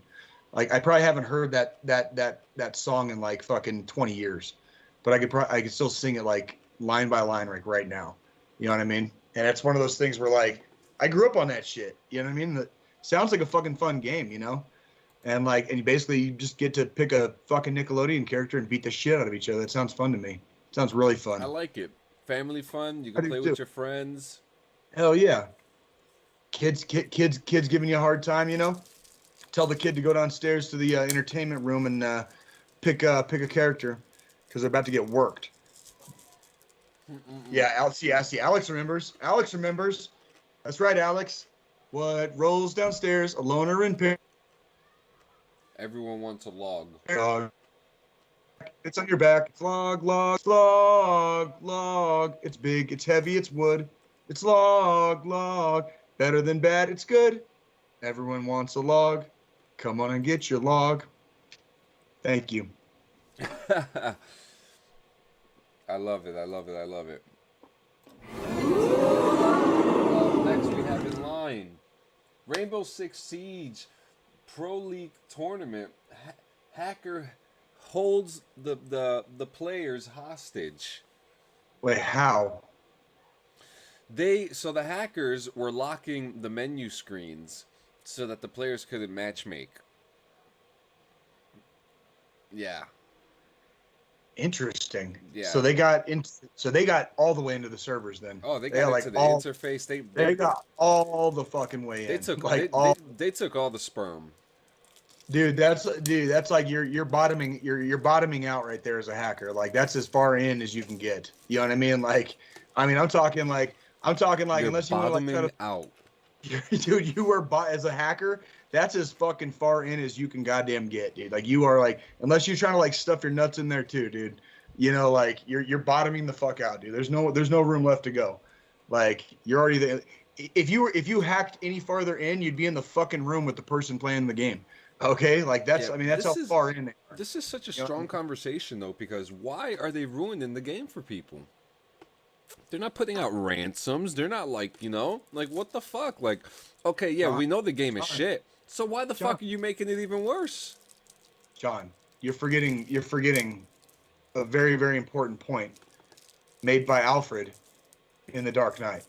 Like I probably haven't heard that song in like fucking 20 years, but I could still sing it like line by line like right now. You know what I mean? And it's one of those things where like I grew up on that shit. You know what I mean? That sounds like a fucking fun game, you know? And you basically just get to pick a fucking Nickelodeon character and beat the shit out of each other. That sounds fun to me. It sounds really fun. I like it. Family fun. You can play with your friends. Hell yeah. Kids giving you a hard time, you know? Tell the kid to go downstairs to the entertainment room and pick a character because they're about to get worked. Yeah, Alex remembers. Alex remembers. That's right, Alex. What rolls downstairs, a loner in pain. Everyone wants a log. It's on your back. It's log, log, log, log. It's big, it's heavy, it's wood. It's log, log. Better than bad, it's good. Everyone wants a log. Come on and get your log. Thank you. I love it. Next we have in line Rainbow Six Siege Pro League Tournament. Hacker holds the players hostage. Wait, how? So the hackers were locking the menu screens so that the players couldn't matchmake. Yeah. Interesting. Yeah. So they got all the way into the servers then. Oh, they got into the interface. They got all the fucking way in. They took all the sperm. Dude, that's like you're bottoming out right there as a hacker. Like that's as far in as you can get. You know what I mean? Like, I'm talking like You're unless you want to like try to out. Dude, you are as a hacker. That's as fucking far in as you can goddamn get, dude. Like you are like, unless you're trying to like stuff your nuts in there too, dude. You know, like you're bottoming the fuck out, dude. There's no room left to go. Like you're already there. If you hacked any farther in, you'd be in the fucking room with the person playing the game. Okay, like that's that's how far in they are. This is such a strong conversation though, because why are they ruining the game for people? They're not putting out ransoms. They're not like, like what the fuck? Like, okay, yeah, we know the game is shit. So why the fuck are you making it even worse? John, you're forgetting a very, very important point made by Alfred in The Dark Knight.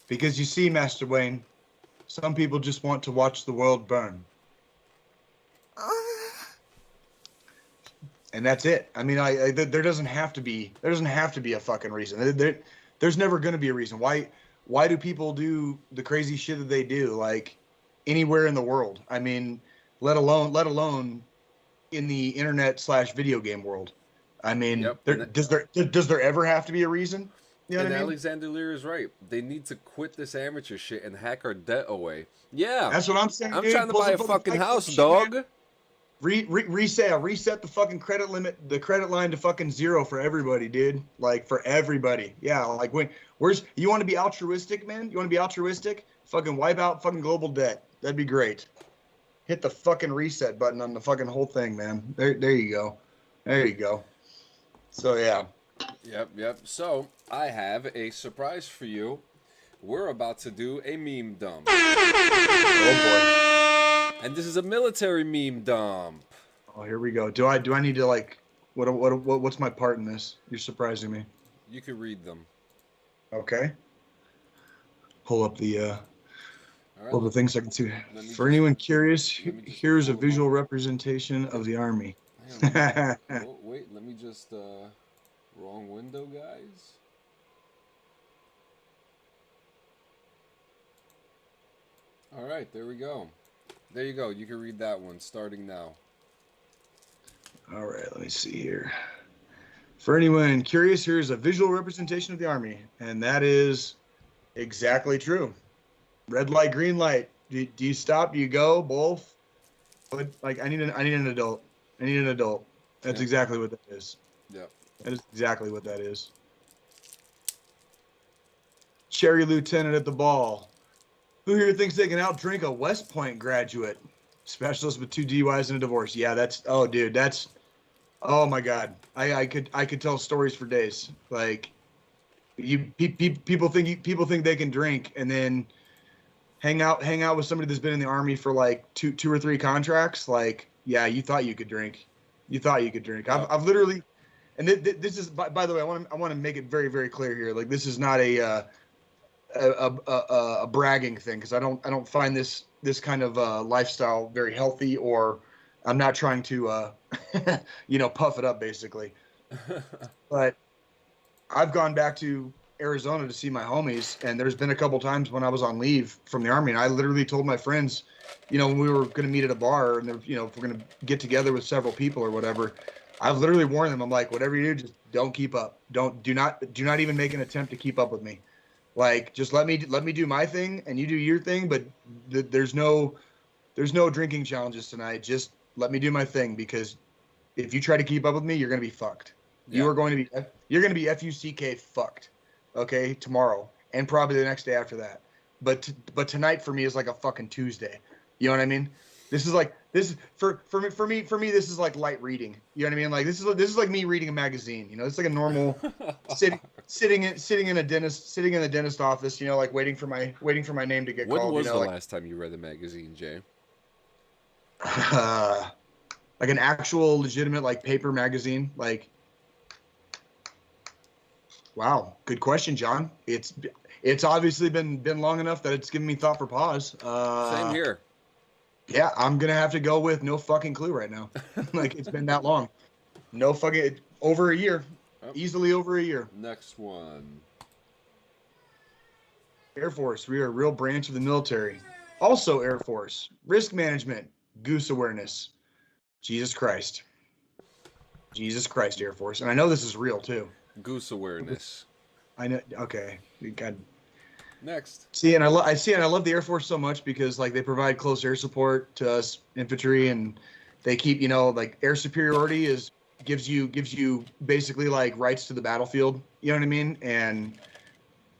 Because you see, Master Wayne, some people just want to watch the world burn. And that's it. I mean, there doesn't have to be a fucking reason. There's never going to be a reason. Why do people do the crazy shit that they do, like anywhere in the world? I mean, let alone in the internet/video game world. I mean, does there ever have to be a reason? You know what I mean? Alexander Lear is right. They need to quit this amateur shit and hack our debt away. Yeah, that's what I'm saying. I'm dude. trying to buy a fucking house, dog. Reset the fucking credit limit, the credit line to fucking 0 for everybody, dude. Like for everybody. Yeah, like you want to be altruistic, man? You want to be altruistic? Fucking wipe out fucking global debt. That'd be great. Hit the fucking reset button on the fucking whole thing, man. There you go. There you go. So yeah. Yep. So I have a surprise for you. We're about to do a meme dump. Oh boy. And this is a military meme dump. Oh, here we go. Do I need to like what's my part in this? You're surprising me. You can read them. Okay. Pull up the right, all the things I can see. For anyone curious, here's a visual representation of the army. Wait, let me just wrong window, guys. All right, there we go. There you go. You can read that one starting now. All right, let me see here. For anyone curious, here's a visual representation of the army, and that is exactly true. Red light, green light. Do you stop? Do you go? Both? But like, I need an adult. I need an adult. That's exactly what that is. Yep. That is exactly what that is. Cherry Lieutenant at the ball. Who here thinks they can outdrink a West Point graduate? Specialist with 2 DUIs and a divorce. Yeah, oh my God. I could tell stories for days. Like, people think they can drink and then hang out with somebody that's been in the army for like two or three contracts. Like, yeah, you thought you could drink. I've literally, and this is by the way, I want to make it very, very clear here. Like, this is not a bragging thing, because I don't find this kind of lifestyle very healthy, or I'm not trying to puff it up basically. But I've gone back to Arizona to see my homies, and there's been a couple times when I was on leave from the army, and I literally told my friends, when we were going to meet at a bar, and if we're going to get together with several people or whatever, I've literally warned them. I'm like, whatever you do, just don't keep up. Do not even make an attempt to keep up with me. Like, just let me do my thing and you do your thing, but there's no drinking challenges tonight. Just let me do my thing, because if you try to keep up with me, you're going to be fucked. Yeah. You're going to be FUCK fucked. Okay, tomorrow and probably the next day after that. But tonight for me is like a fucking Tuesday. You know what I mean? This is for me this is like light reading. You know what I mean? Like, this is like me reading a magazine. It's like a normal sitting in a dentist office. Like waiting for my name to get called. When was the last time you read a magazine, Jay? Like an actual legitimate like paper magazine. Like, wow, good question, John. It's obviously been long enough that it's given me thought for pause. Same here. Yeah, I'm gonna have to go with no fucking clue right now. Like, it's been that long. No fucking over a year. Oh. Easily over a year. Next one. Air Force. We are a real branch of the military. Also Air Force. Risk management. Goose awareness. Jesus Christ. Air Force. And I know this is real too. Goose awareness. I know. Okay. God. Next. I love the Air Force so much, because like they provide close air support to us infantry, and they keep, like, air superiority gives you basically like rights to the battlefield. You know what I mean? And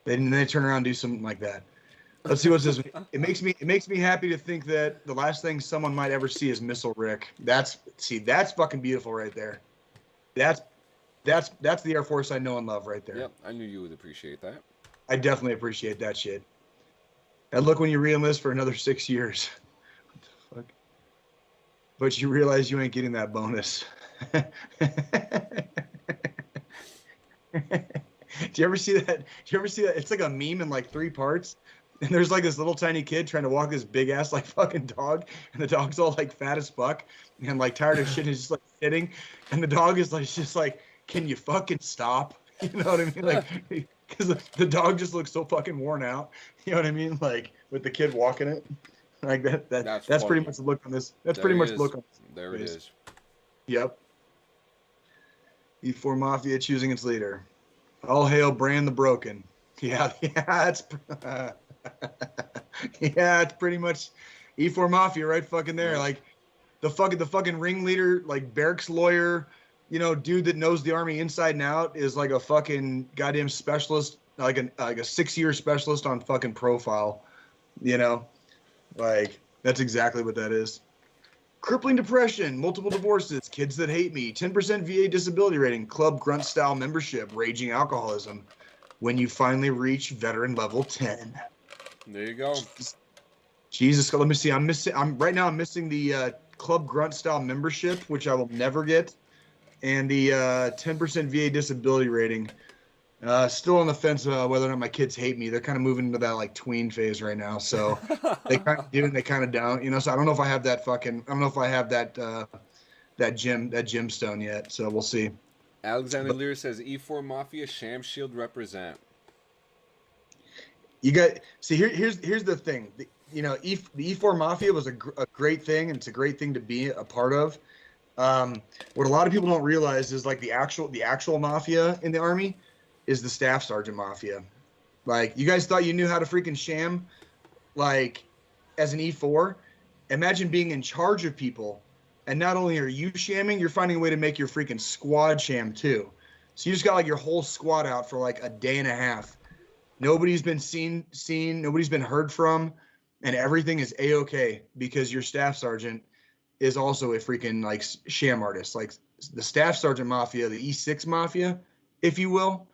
then they turn around and do something like that. Let's see what's this. It makes me happy to think that the last thing someone might ever see is Missile Rick. That's fucking beautiful right there. That's that's the Air Force I know and love right there. Yep, I knew you would appreciate that. I definitely appreciate that shit. And look, when you re-enlist for another 6 years. What the fuck? But you realize you ain't getting that bonus. Do you ever see that? It's like a meme in like 3 parts. And there's like this little tiny kid trying to walk this big ass like fucking dog, and the dog's all like fat as fuck and like tired of shit and just like sitting, and the dog is like just like, can you fucking stop? You know what I mean? Like, because the dog just looks so fucking worn out. You know what I mean? Like with the kid walking it, like that's pretty much the look on this. That's pretty much the look on this. There it is. Yep. E4 Mafia choosing its leader. All hail Bran the Broken. Yeah, it's yeah, it's pretty much E4 Mafia right fucking there. Yeah. Like the fucking ringleader, like barracks lawyer, you know, dude that knows the army inside and out is like a fucking goddamn specialist, like a 6-year specialist on fucking profile, you know? Like that's exactly what that is. Crippling depression, multiple divorces, kids that hate me, 10% VA disability rating, club grunt style membership, raging alcoholism. When you finally reach veteran level 10. There you go. Jesus, let me see. I'm missing the club grunt style membership, which I will never get, and the 10% VA disability rating. Still on the fence whether or not my kids hate me. They're kind of moving into that like tween phase right now, so they kind of do and they kind of don't. You know, so I don't know if I have that that gemstone yet. So we'll see. Alexander Lear says E4 Mafia Sham Shield represent. You got see here's the thing. The E4 Mafia was a great thing, and it's a great thing to be a part of. What a lot of people don't realize is like the actual mafia in the army is the staff sergeant mafia. Like you guys thought you knew how to freaking sham, like as an E4. Imagine being in charge of people. And not only are you shamming, you're finding a way to make your freaking squad sham too. So you just got like your whole squad out for like a day and a half. Nobody's been seen, nobody's been heard from, and everything is A-okay because your staff sergeant is also a freaking like sham artist. Like the staff sergeant mafia, the E6 mafia, if you will.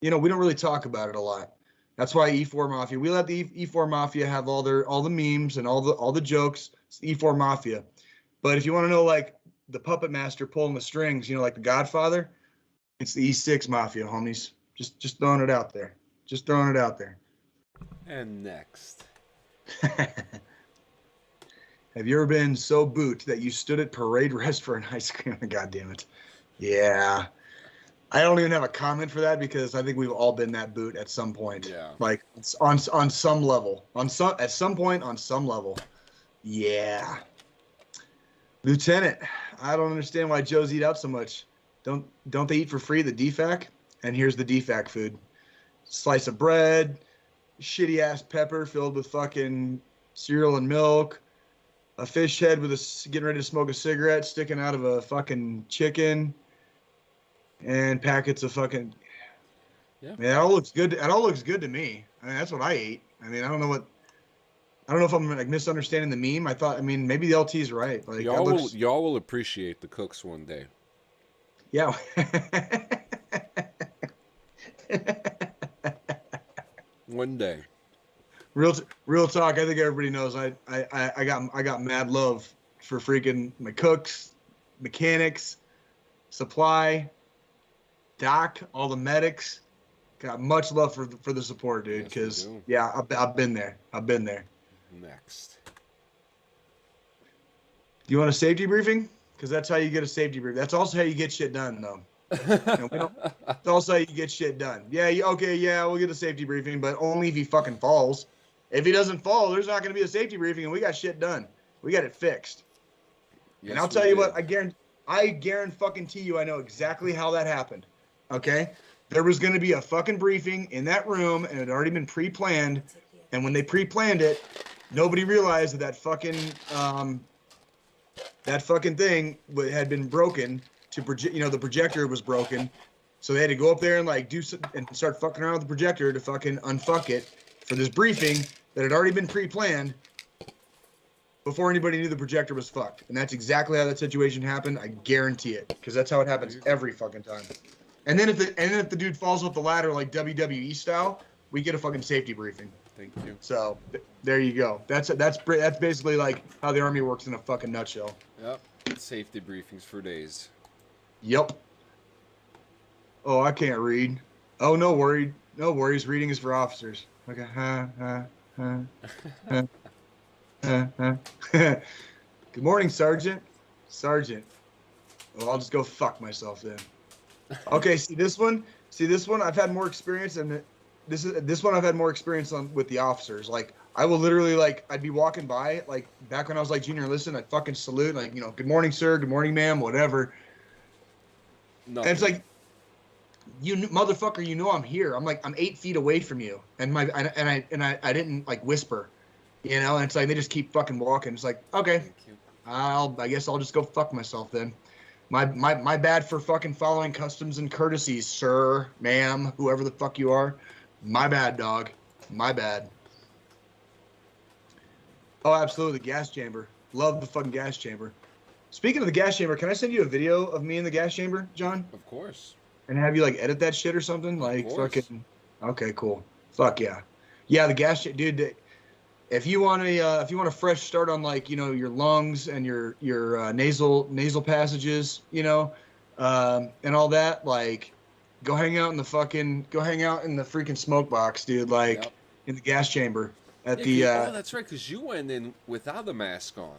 You know, we don't really talk about it a lot. That's why E4 Mafia, we let the E4 Mafia have all the memes and all the jokes. It's the E4 Mafia. But if you want to know, like, the puppet master pulling the strings, you know, like the Godfather, it's the E6 Mafia, homies. Just throwing it out there. Just throwing it out there. And next. Have you ever been so boot that you stood at parade rest for an ice cream? God damn it. Yeah. I don't even have a comment for that because I think we've all been that boot at some point. Yeah. Like, it's on some level. At some point, on some level. Yeah. Lieutenant, I don't understand why Joes eat out so much. Don't they eat for free, the DFAC? And here's the DFAC food. Slice of bread, shitty ass pepper filled with fucking cereal and milk, a fish head with getting ready to smoke a cigarette sticking out of a fucking chicken, and packets of fucking. Yeah, man, that all looks good. That all looks good to me. I mean, that's what I ate. I mean, I don't know if I'm like misunderstanding the meme. I mean, maybe the LT's right. Like y'all will appreciate the cooks one day. Yeah. One day. Real talk. I think everybody knows I got mad love for freaking my cooks, mechanics, supply, doc, all the medics. Got much love for the support, dude. Because yeah, I've been there. Next. Do you want a safety briefing? Because that's how you get a safety briefing. That's also how you get shit done, though. That's also how you get shit done. Yeah, okay, yeah, we'll get a safety briefing, but only if he fucking falls. If he doesn't fall, there's not going to be a safety briefing, and we got shit done. We got it fixed. Yes, and I'll tell you what, I guarantee you I know exactly how that happened. Okay? There was going to be a fucking briefing in that room, and it had already been pre-planned. And when they pre-planned it, nobody realized that fucking thing had been broken. The projector was broken, so they had to go up there and like and start fucking around with the projector to fucking unfuck it for this briefing that had already been pre-planned before anybody knew the projector was fucked. And that's exactly how that situation happened. I guarantee it, because that's how it happens every fucking time. And then if the dude falls off the ladder like WWE style, we get a fucking safety briefing. Thank you. So there you go. That's basically like how the Army works in a fucking nutshell. Yep. Safety briefings for days. Yep. Oh, I can't read. Oh, no worries. Reading is for officers. Okay. Good morning, Sergeant. Sergeant. Well, I'll just go fuck myself then. Okay, see this one. I've had more experience, and this one I've had more experience on with the officers. Like, I will literally, like, I'd be walking by, like, back when I was like junior enlisted, I'd fucking salute, like, good morning, sir, good morning, ma'am, whatever. No. And it's like, motherfucker, I'm here. I'm 8 feet away from you, and I didn't like whisper, and it's like they just keep fucking walking. It's like, okay, Thank you. I guess I'll just go fuck myself then. My bad for fucking following customs and courtesies, sir, ma'am, whoever the fuck you are. My bad, dog. My bad. Oh, absolutely, the gas chamber. Love the fucking gas chamber. Speaking of the gas chamber, can I send you a video of me in the gas chamber, John? Of course. And have you like edit that shit or something? Like fucking. Okay, cool. Fuck yeah. Yeah, the gas shit, dude. If you want a fresh start on like your lungs and your nasal passages, and all that, like go hang out in the freaking smoke box, dude. Like in the gas chamber at the. Oh, that's right, because you went in without a mask on.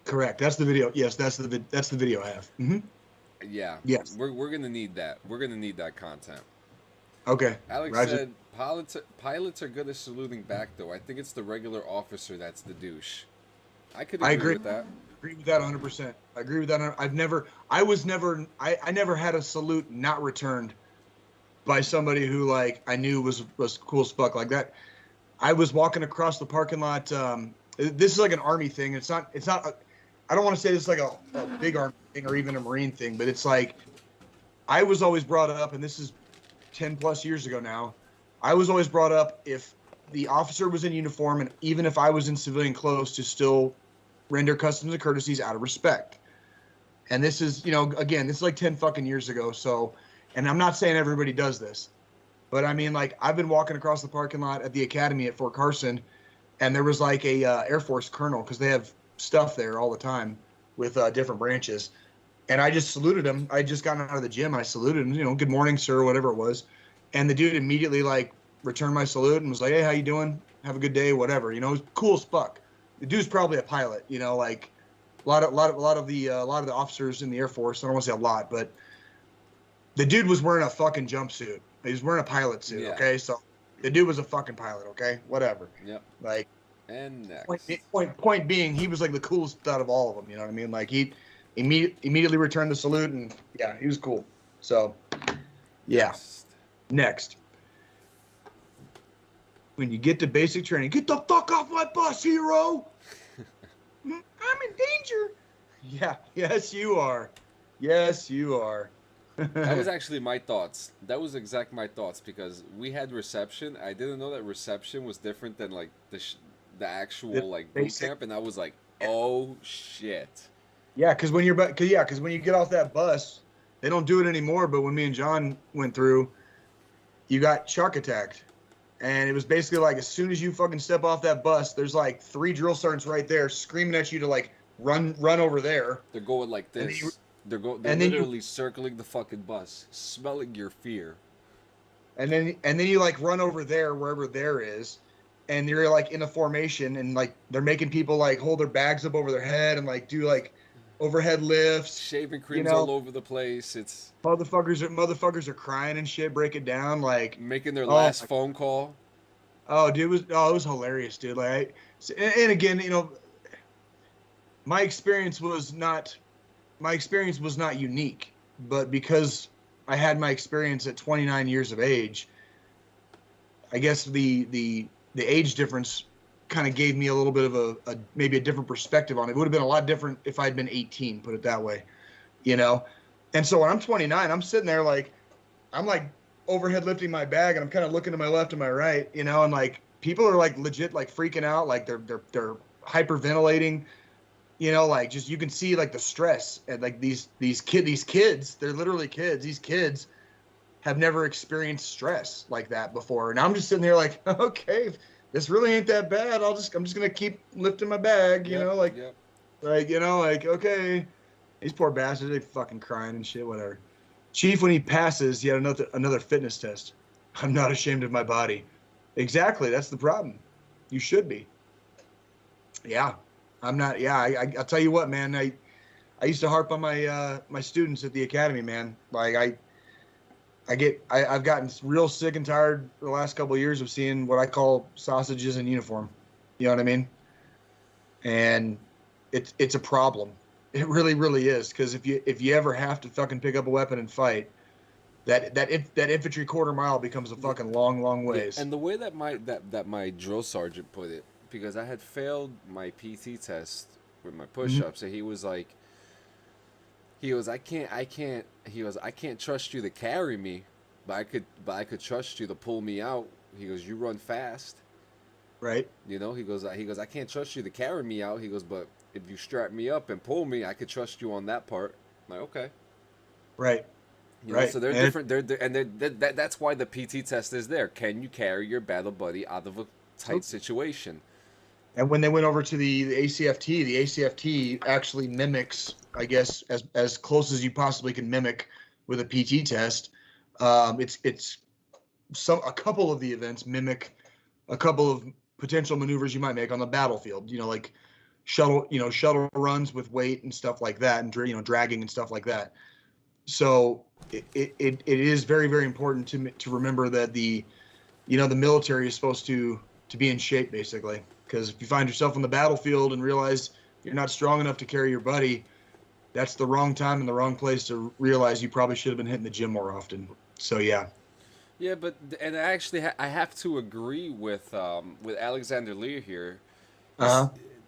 Correct. That's the video. Yes, that's the video I have. Mm-hmm. Yeah. Yes. We're gonna need that. We're gonna need that content. Okay. Alex Roger. said pilots are good at saluting back though. I think it's the regular officer that's the douche. I could agree with that. Agree with that 100%. I agree with that. I never had a salute not returned by somebody who like I knew was cool as fuck like that. I was walking across the parking lot. This is like an Army thing. It's not. I don't want to say it's like a big Army thing or even a Marine thing, but it's like I was always brought up, and this is 10 plus years ago now. I was always brought up if the officer was in uniform, and even if I was in civilian clothes, to still render customs and courtesies out of respect. And this is, again, this is like 10 fucking years ago. So, and I'm not saying everybody does this, but I mean, like, I've been walking across the parking lot at the academy at Fort Carson, and there was like a Air Force colonel, because they have stuff there all the time with different branches. And I just saluted him. I just gotten out of the gym. I saluted him, good morning, sir, whatever it was. And the dude immediately like returned my salute and was like, hey, how you doing? Have a good day, whatever. It was cool as fuck. The dude's probably a pilot, like a lot of the officers in the Air Force. I don't want to say a lot, but the dude was wearing a fucking jumpsuit. He was wearing a pilot suit. Yeah. Okay, so the dude was a fucking pilot. Okay, whatever. Yep. Like, and next point being, he was like the coolest out of all of them. You know what I mean? Like he immediately returned the salute, and yeah, he was cool. So, yeah. Next. When you get to basic training, get the fuck off my bus, hero. I'm in danger. Yeah. Yes, you are. Yes, you are. That was actually my thoughts. That was exact my thoughts, because we had reception. I didn't know that reception was different than like the actual like boot camp, and I was like, oh shit. Yeah, because when you get off that bus, they don't do it anymore. But when me and John went through, you got shark attacked, and it was basically like as soon as you fucking step off that bus, there's like 3 drill sergeants right there screaming at you to like run over there. They're going like this. They're literally circling the fucking bus, smelling your fear. And then you like run over there wherever there is, and you're like in a formation, and like they're making people like hold their bags up over their head and like do like overhead lifts, shaving creams all over the place. It's motherfuckers are crying and shit. Break it down, like making their last phone call. Oh, dude, it was hilarious, dude. Like, and again, my experience was not unique, but because I had my experience at 29 years of age, I guess the age difference kind of gave me a little bit of maybe a different perspective on it. It would have been a lot different if I'd been 18, put it that way, And so when I'm 29, I'm sitting there like, I'm like overhead lifting my bag, and I'm kind of looking to my left and my right, and like people are like legit like freaking out, like they're hyperventilating, like just you can see like the stress, and like these kids, they're literally kids. These kids have never experienced stress like that before. And I'm just sitting there like, okay, this really ain't that bad. I'm just gonna keep lifting my bag, you know, like, okay. These poor bastards, they fucking crying and shit, whatever. Chief, when he passes, he had another fitness test. I'm not ashamed of my body. Exactly, that's the problem. You should be. Yeah, I'm not. Yeah, I'll tell you what, man. I used to harp on my students at the academy, man. Like I've gotten real sick and tired the last couple of years of seeing what I call sausages in uniform. You know what I mean? And it's a problem. It really, really is. Because if you ever have to fucking pick up a weapon and fight, that infantry quarter mile becomes a fucking long ways. Yeah, and the way that my drill sergeant put it, because I had failed my PT test with my push-ups, and he was like, I can't trust you to carry me, but I could trust you to pull me out. He goes, you run fast, right? You know, he goes, I can't trust you to carry me out. He goes, but if you strap me up and pull me, I could trust you on that part. I'm like, okay, right. You know, so they're different. That's why the PT test is there. Can you carry your battle buddy out of a tight situation? And when they went over to the ACFT actually mimics, I guess, as close as you possibly can mimic with a PT test. It's a couple of the events mimic a couple of potential maneuvers you might make on the battlefield. You know, like shuttle runs with weight and stuff like that, and dragging and stuff like that. So it is very, very important to remember that the military is supposed to be in shape, basically. Because if you find yourself on the battlefield and realize you're not strong enough to carry your buddy, that's the wrong time and the wrong place to realize you probably should have been hitting the gym more often. So yeah. Yeah, but I actually I have to agree with Alexander Lear here,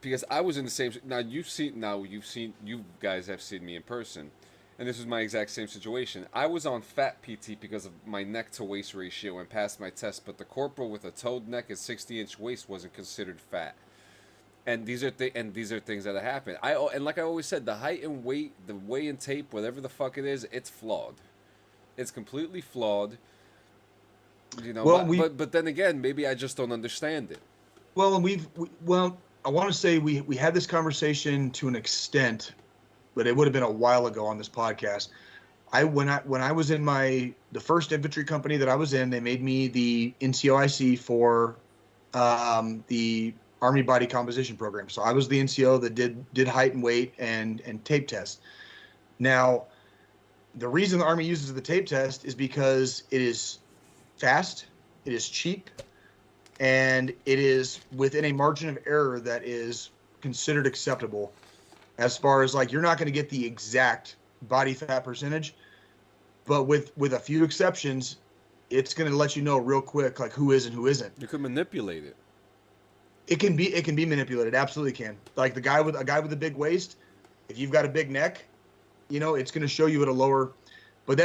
because I was in the same. You guys have seen me in person, and this was my exact same situation. I was on fat PT because of my neck to waist ratio and passed my test, but the corporal with a toed neck and 60-inch waist wasn't considered fat. And these are things that happen. And like I always said, the height and weight, the weigh and tape, whatever the fuck it is, it's flawed. It's completely flawed. You know, well, but then again, maybe I just don't understand it. Well, and I want to say we had this conversation to an extent, but it would have been a while ago on this podcast. When I was in the first infantry company that I was in, they made me the NCOIC for the Army Body Composition Program. So I was the NCO that did height and weight and tape tests. Now, the reason the Army uses the tape test is because it is fast, it is cheap, and it is within a margin of error that is considered acceptable. As far as, like, you're not going to get the exact body fat percentage, but with a few exceptions, it's going to let you know real quick, like, who is and who isn't. You can manipulate it. It can be manipulated. Absolutely can. Like a guy with a big waist, if you've got a big neck, it's going to show you at a lower. But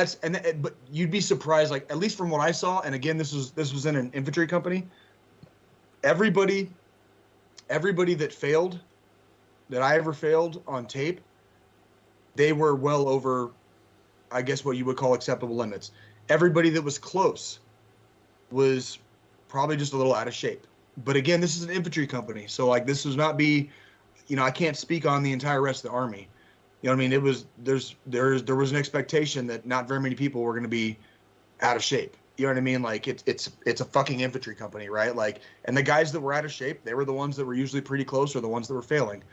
but you'd be surprised, like, at least from what I saw, and again, this was in an infantry company. Everybody that failed, that I ever failed on tape, they were well over, I guess, what you would call acceptable limits. Everybody that was close was probably just a little out of shape. But again, this is an infantry company, so, like, this was not be, I can't speak on the entire rest of the Army. You know what I mean? It was there was an expectation that not very many people were going to be out of shape. You know what I mean? Like, it's a fucking infantry company, right? Like, and the guys that were out of shape, they were the ones that were usually pretty close, or the ones that were failing.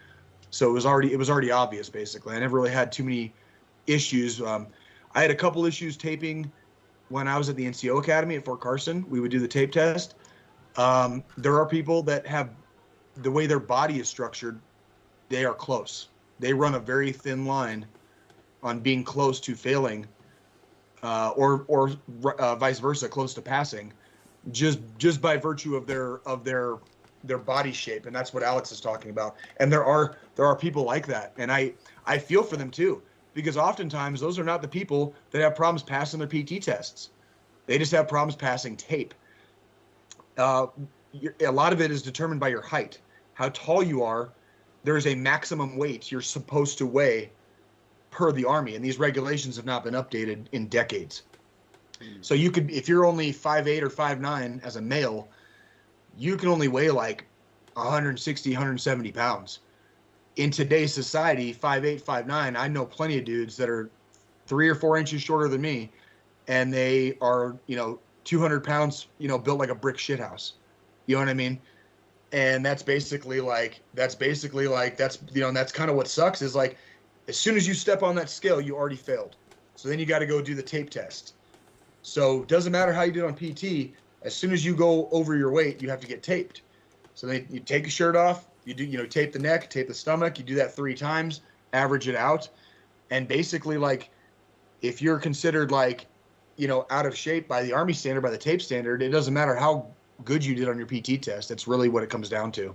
So it was already obvious, basically. I never really had too many issues. I had a couple issues taping when I was at the NCO Academy at Fort Carson. We would do the tape test. There are people that have, the way their body is structured, they are close. They run a very thin line on being close to failing, or vice versa, close to passing, just by virtue of their body shape. And that's what Alex is talking about. And there are people like that, and I feel for them too, because oftentimes those are not the people that have problems passing their PT tests. They just have problems passing tape. A lot of it is determined by your height, how tall you are. There's a maximum weight you're supposed to weigh per the Army, and these regulations have not been updated in decades. So you could, if you're only 5'8" or 5'9" as a male, you can only weigh like 160, 170 pounds. In today's society, 5'8", 5'9", I know plenty of dudes that are 3 or 4 inches shorter than me, and they are, 200 pounds, built like a brick shithouse. You know what I mean? And that's basically like, that's kind of what sucks is like, as soon as you step on that scale, you already failed. So then you got to go do the tape test. So it doesn't matter how you did on PT. As soon as you go over your weight, you have to get taped. So then you take your shirt off, you do, tape the neck, tape the stomach. You do that 3 times, average it out. And basically, like, if you're considered like, out of shape by the Army standard, by the tape standard, it doesn't matter how good you did on your PT test. That's really what it comes down to.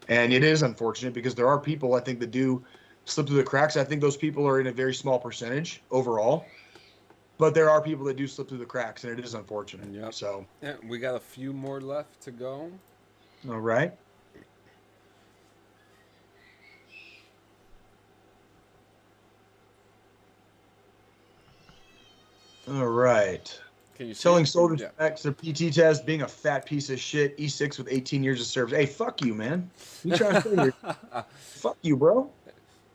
And it is unfortunate because there are people, I think, that do slip through the cracks. I think those people are in a very small percentage overall. But there are people that do slip through the cracks, and it is unfortunate. Yep. So, yeah, we got a few more left to go. All right. All right. Can you see Telling it? soldiers Yeah. back to their PT test, being a fat piece of shit, E6 with 18 years of service. Hey, fuck you, man. You trying to say here? Fuck you, bro.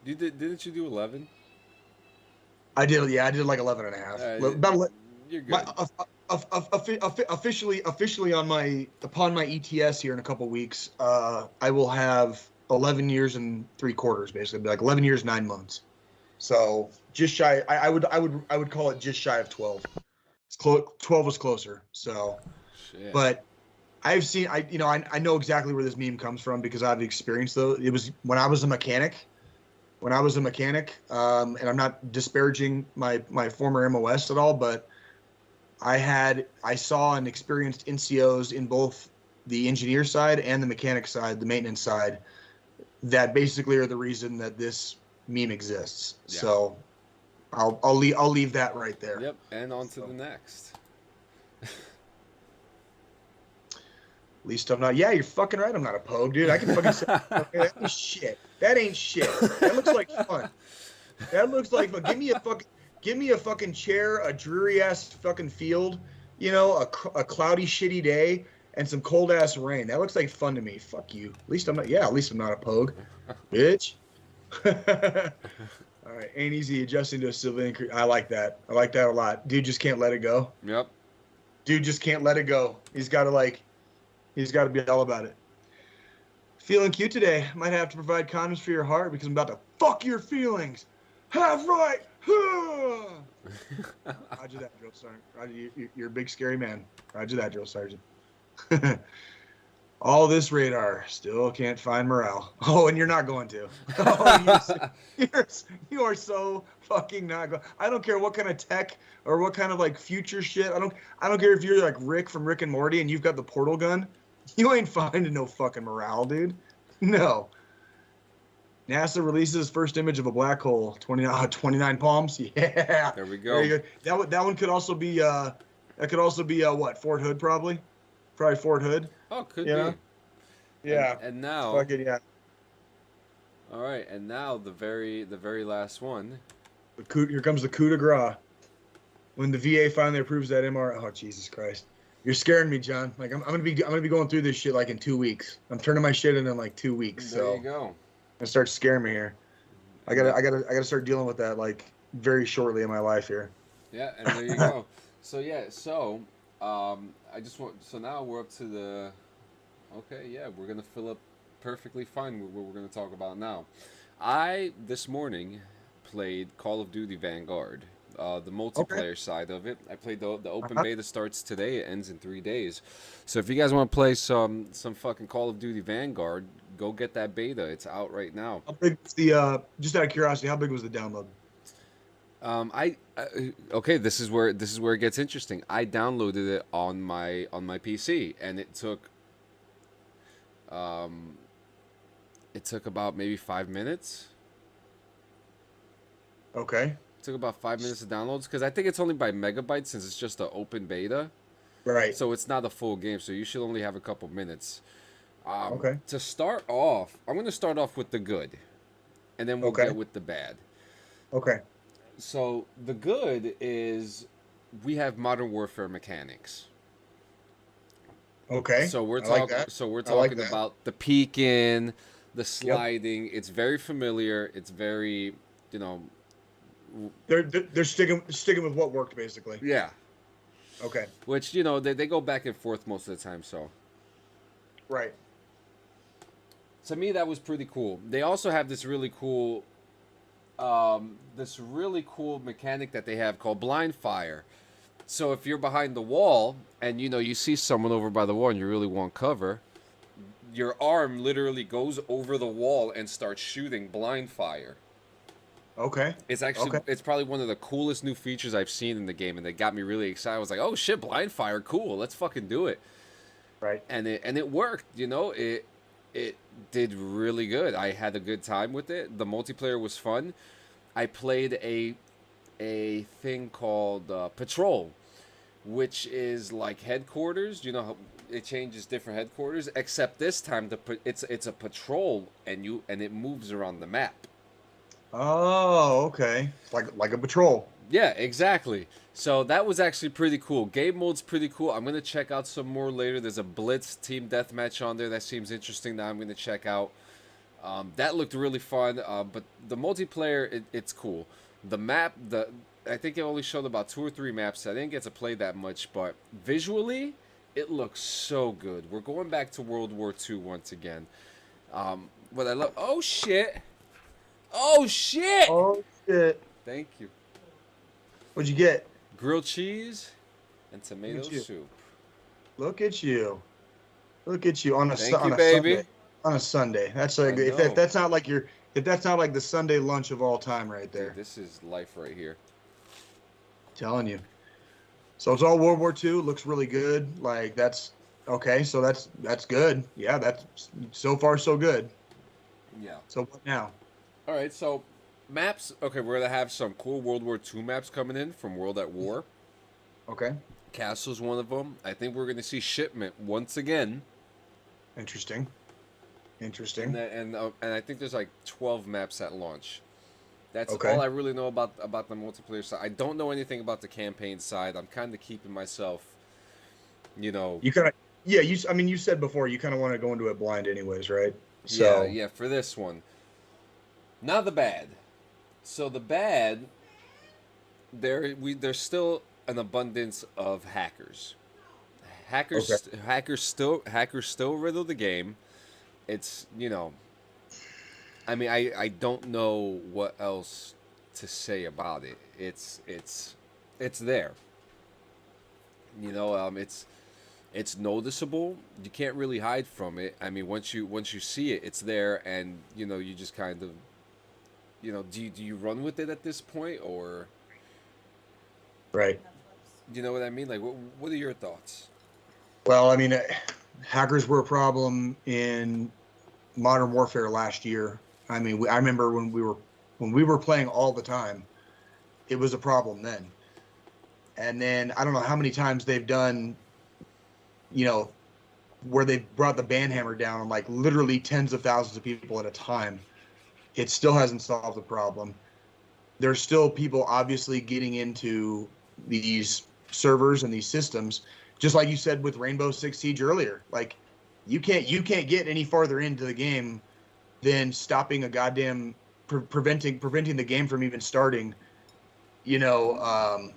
Didn't you do 11? I did, yeah, I did like 11 and a half. You're good. Officially upon my ETS here in a couple weeks, I will have 11 years and 3/4, basically, like 11 years 9 months. So just shy. I would call it just shy of 12. It's 12 was closer. So, Shit. but I've seen I know exactly where this meme comes from because I've experienced though. It was when I was a mechanic. And I'm not disparaging my former MOS at all, but I saw and experienced NCOs in both the engineer side and the mechanic side, the maintenance side, that basically are the reason that this meme exists. Yeah. So I'll leave that right there. Yep, and on to the next. At least I'm not. Yeah, you're fucking right. I'm not a pogue, dude. I can fucking say that ain't shit. That ain't shit. That looks like fun. That looks like fun. Give me a fucking chair, a dreary ass fucking field, a cloudy shitty day, and some cold ass rain. That looks like fun to me. Fuck you. At least I'm not. Yeah, at least I'm not a pogue, bitch. All right, ain't easy adjusting to a civilian. I like that. I like that a lot. Dude just can't let it go. Yep. Dude just can't let it go. He's got to be all about it. Feeling cute today. Might have to provide condoms for your heart because I'm about to fuck your feelings. Have right. Roger that, drill sergeant. Roger, you're a big scary man. Roger that, drill sergeant. All this radar still can't find morale. Oh, and you're not going to. Oh, you are so fucking not going. I don't care what kind of tech or what kind of like future shit. I don't care if you're like Rick from Rick and Morty and you've got the portal gun. You ain't finding no fucking morale, dude. No. NASA releases first image of a black hole. 29 palms. Yeah. There we go. Very good. That one could also be what? Fort Hood probably. Probably Fort Hood. Oh, could be. Yeah. And now. Fucking yeah. All right, and now the very last one. Here comes the coup de grace. When the VA finally approves that MRI. Oh Jesus Christ. You're scaring me, John. Like I'm gonna be going through this shit like in 2 weeks. I'm turning my shit in like 2 weeks. There you go. It starts scaring me here. I gotta start dealing with that like very shortly in my life here. Yeah, and there you go. So now we're up to the. Okay, yeah, we're gonna fill up perfectly fine with what we're gonna talk about now. I this morning played Call of Duty Vanguard. The multiplayer side of it. I played the open beta starts today. It ends in 3 days. So if you guys want to play some fucking Call of Duty Vanguard, go get that beta. It's out right now. How big was the just out of curiosity? How big was the download? Okay. This is where it gets interesting. I downloaded it on my PC, and it took about maybe 5 minutes. Okay. It took about 5 minutes to download because I think it's only by megabytes since it's just an open beta. Right. So it's not a full game, so you should only have a couple minutes. Okay. To start off, I'm going to start off with the good, and then we'll get with the bad. Okay. So the good is we have Modern Warfare mechanics. Okay. So we're I like talking. that. So we're I like talking that. about the peeking, the sliding. It's very familiar. It's very, you know, They're sticking with what worked basically. yeah. Okay. Which you know they go back and forth most of the time. So Right. to me that was pretty cool. They also have this really cool mechanic that they have called blind fire. So if you're behind the wall and you know you see someone over by the wall and you really want cover, your arm literally goes over the wall and starts shooting blind fire. Okay. Okay. It's probably one of the coolest new features I've seen in the game, and they got me really excited. I was like, oh shit, blind fire, cool, let's fucking do it. Right. And it worked, you know, it did really good. I had a good time with it. The multiplayer was fun. I played a thing called Patrol, which is like headquarters. You know how it changes different headquarters, except this time it's a patrol and it moves around the map. Oh, okay. Like a patrol. Yeah, exactly. So that was actually pretty cool. Game mode's pretty cool. I'm gonna check out some more later. There's a Blitz team deathmatch on there that seems interesting. That I'm gonna check out. That looked really fun. But the multiplayer, it's cool. The map, I think it only showed about 2 or 3 maps. I didn't get to play that much, but visually, it looks so good. We're going back to World War II once again. What I love. Oh shit! Oh shit! Oh shit. Thank you. What'd you get? Grilled cheese and tomato Look at you. soup. Look at you. Look at you on a Thank on you, a baby. Sunday. On a Sunday. That's like I know. if that's not like if that's not like the Sunday lunch of all time right there. Dude, this is life right here. Telling you. So it's all World War II. Looks really good. Like that's okay. So that's good. Yeah, that's so far so good. Yeah. So what now? All right, so maps. Okay, we're gonna have some cool World War II maps coming in from World at War. Okay. Castle's one of them. I think we're gonna see Shipment once again. Interesting. Interesting. And I think there's like 12 maps at launch. That's Okay. all I really know about the multiplayer side. I don't know anything about the campaign side. I'm kind of keeping myself, you know. You kind of yeah. I mean, you said before you kind of want to go into it blind, anyways, right? So Yeah. For this one. Now the bad. So the bad. There's still an abundance of hackers. Hackers still riddle the game. It's, you know, I mean, I don't know what else to say about it. It's there. You know, it's noticeable. You can't really hide from it. I mean, once you see it, it's there, and you know, you just kind of, you know, do you run with it at this point, or right. you know what I mean? Like, what are your thoughts? Well, I mean, hackers were a problem in Modern Warfare last year. I mean, I remember when we were playing all the time, it was a problem then. And then I don't know how many times they've done, you know, where they've brought the banhammer down on like literally tens of thousands of people at a time. It still hasn't solved the problem. There's still people obviously getting into these servers and these systems, just like you said with Rainbow Six Siege earlier. Like, you can't get any farther into the game than stopping a goddamn preventing the game from even starting. You know,